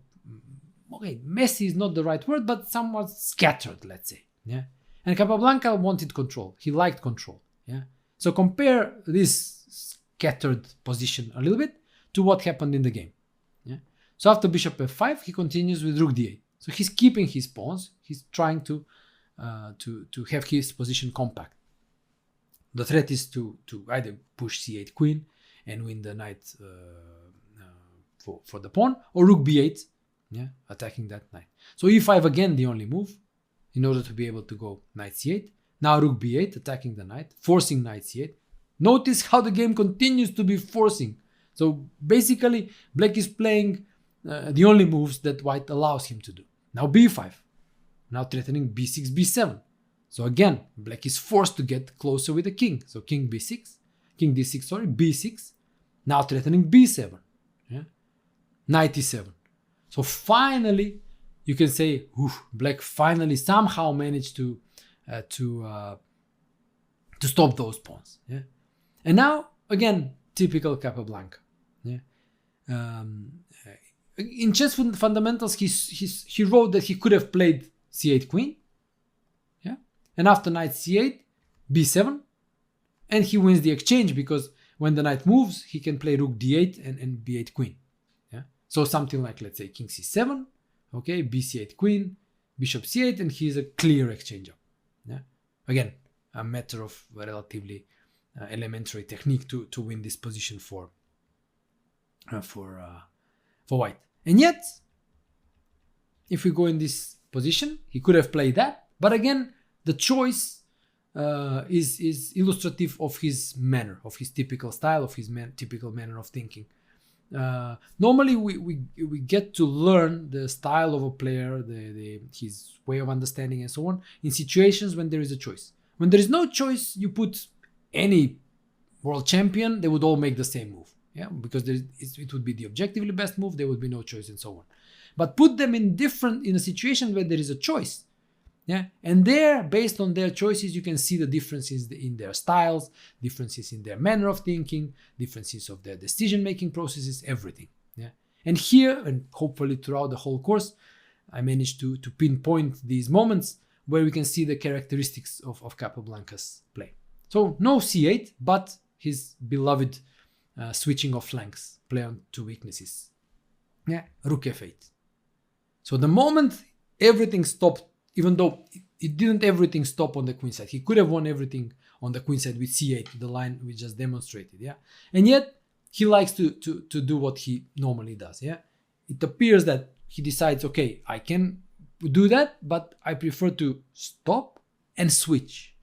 messy is not the right word, but somewhat scattered, let's say. Yeah, and Capablanca wanted control. He liked control. Yeah, so compare this scattered position a little bit to what happened in the game. Yeah, so after bishop f5, he continues with rook d8. So he's keeping his pawns. He's trying to have his position compact. The threat is to either push c8 queen and win the knight for the pawn, or rook b8, yeah, attacking that knight. So e5 again, the only move in order to be able to go knight c8. Now rook b8, attacking the knight, forcing knight c8. Notice how the game continues to be forcing. So basically, black is playing the only moves that white allows him to do. Now b5, now threatening b6, b7. So again, black is forced to get closer with the king. So king b6, king d6, sorry, b6. Now threatening b7, yeah? Knight e7. So finally, you can say, black finally somehow managed to stop those pawns. Yeah? And now, again, typical Capablanca. Yeah? In chess fundamentals, he wrote that he could have played c8 queen. Yeah? And after knight c8, b7. And he wins the exchange because when the knight moves, he can play rook d8 and b8 queen. Yeah? So something like, let's say, king c7, okay, bc8 queen, bishop c8, and he's a clear exchange up. Yeah? Again, a matter of relatively elementary technique to win this position for white. And yet, if we go in this position, he could have played that, but again, the choice is illustrative of his manner, of his typical style, of his typical manner of thinking. Normally, we get to learn the style of a player, his way of understanding, and so on, in situations when there is a choice. When there is no choice, you put any world champion, they would all make the same move, yeah, because it would be the objectively best move. There would be no choice, and so on. But put them in a situation where there is a choice. Yeah, and there, based on their choices, you can see the differences in their styles, differences in their manner of thinking, differences of their decision-making processes, everything. Yeah, and here, and hopefully throughout the whole course, I managed to pinpoint these moments where we can see the characteristics of Capablanca's play. So no c8, but his beloved switching of flanks, play on two weaknesses. Yeah, rook f8. So the moment everything stopped, even though it didn't everything stop on the queen side. He could have won everything on the queen side with c8, the line we just demonstrated, yeah? And yet, he likes to do what he normally does, yeah? It appears that he decides, okay, I can do that, but I prefer to stop and switch,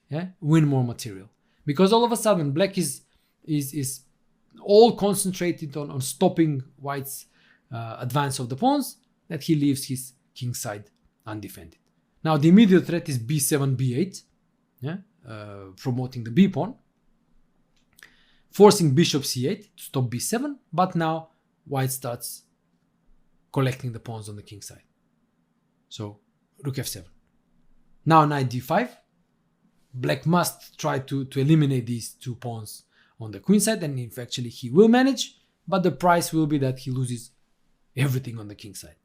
yeah? Win more material. Because all of a sudden, black is all concentrated on stopping white's advance of the pawns, that he leaves his king side undefended. Now the immediate threat is b7, b8, yeah, promoting the b pawn, forcing bishop c8 to stop b7. But now white starts collecting the pawns on the king side. So rook f7. Now knight d5. Black must try to eliminate these two pawns on the queen side, and if actually he will manage, but the price will be that he loses everything on the king side.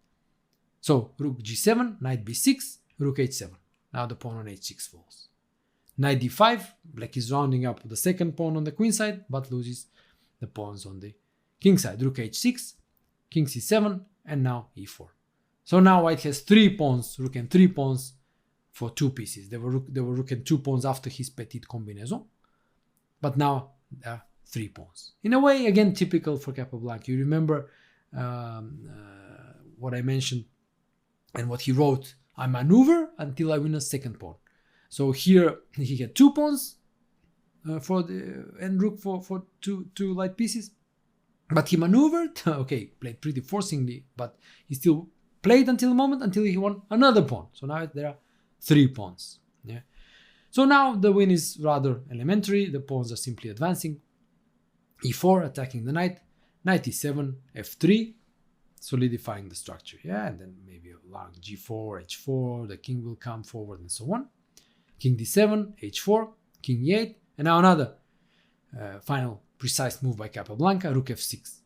So rook g7, knight b6, rook h7. Now the pawn on h6 falls. Knight d5, black is rounding up the second pawn on the queen side, but loses the pawns on the king side. Rook h6, king c7, and now e4. So now white has 3 pawns, rook and 3 pawns for 2 pieces. There were rook and 2 pawns after his petite combinaison, but now there are 3 pawns. In a way, again, typical for Capablanca. You remember what I mentioned and what he wrote, I maneuver until I win a second pawn. So here he had 2 pawns and rook for two light pieces, but he maneuvered, okay, played pretty forcingly, but he still played until the moment until he won another pawn. So now there are 3 pawns. Yeah. So now the win is rather elementary. The pawns are simply advancing. e4, attacking the knight, knight e7, f3, solidifying the structure, yeah, and then maybe allowing g4, h4, the king will come forward and so on. King d7, h4, king e8, and now another final precise move by Capablanca, rook f6.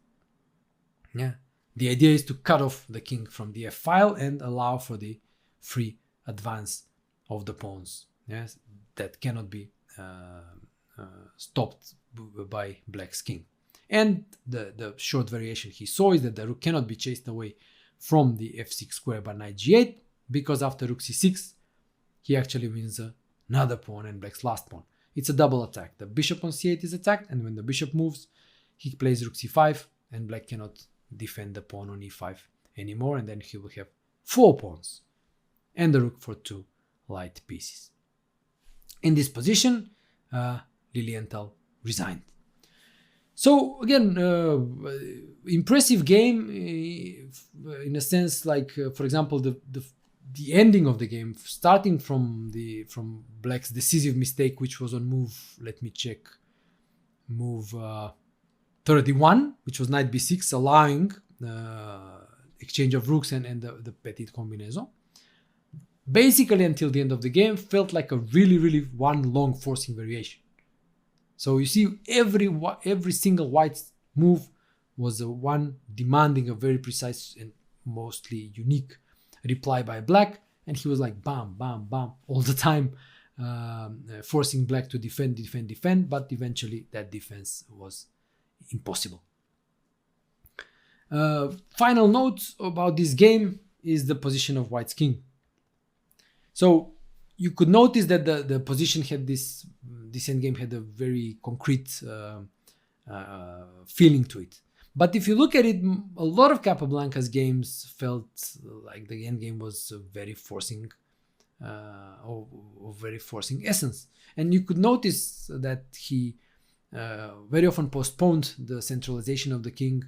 Yeah, the idea is to cut off the king from the f file and allow for the free advance of the pawns, yes, that cannot be stopped by black's king. And the short variation he saw is that the rook cannot be chased away from the f6 square by knight g8, because after rook c6, he actually wins another pawn and black's last pawn. It's a double attack. The bishop on c8 is attacked, and when the bishop moves, he plays rook c5, and black cannot defend the pawn on e5 anymore, and then he will have 4 pawns and the rook for 2 light pieces. In this position, Lilienthal resigned. So again, impressive game in a sense, like for example, the ending of the game, starting from Black's decisive mistake, which was on move. Let me check. Move 31, which was knight b6, allowing exchange of rooks and the petit combinaison. Basically, until the end of the game, felt like a really one long forcing variation. So you see, every single white move was one demanding a very precise and mostly unique reply by Black, and he was like bam, bam, bam all the time, forcing Black to defend, but eventually that defense was impossible. Final note about this game is the position of White's king. So you could notice that the position had this endgame had a very concrete feeling to it. But if you look at it, a lot of Capablanca's games felt like the endgame was very forcing, or very forcing essence. And you could notice that he very often postponed the centralization of the king.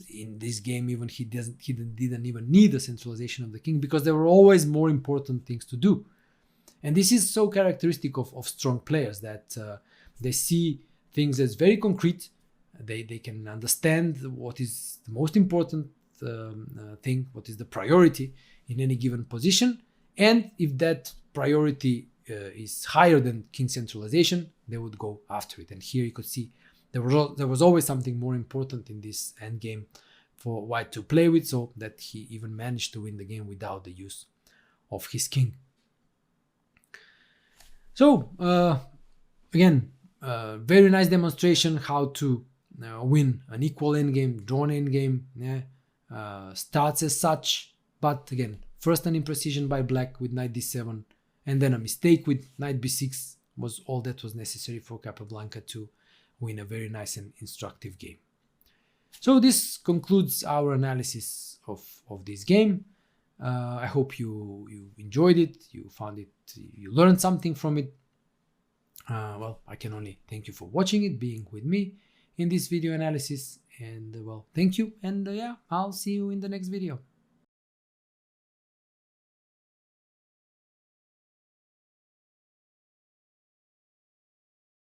In this game, even he didn't even need the centralization of the king, because there were always more important things to do. And this is so characteristic of strong players, that they see things as very concrete. They can understand what is the most important thing, what is the priority in any given position. And if that priority is higher than king centralization, they would go after it. And here you could see there was always something more important in this endgame for White to play with, so that he even managed to win the game without the use of his king. So again, very nice demonstration how to win an equal endgame, drawn endgame. Yeah, starts as such, but again, first an imprecision by Black with knight d7, and then a mistake with knight b6 was all that was necessary for Capablanca to win a very nice and instructive game. So this concludes our analysis of this game. I hope you enjoyed it, you found it, you learned something from it. Well, I can only thank you for watching it, being with me in this video analysis, and well, thank you, and yeah, I'll see you in the next video.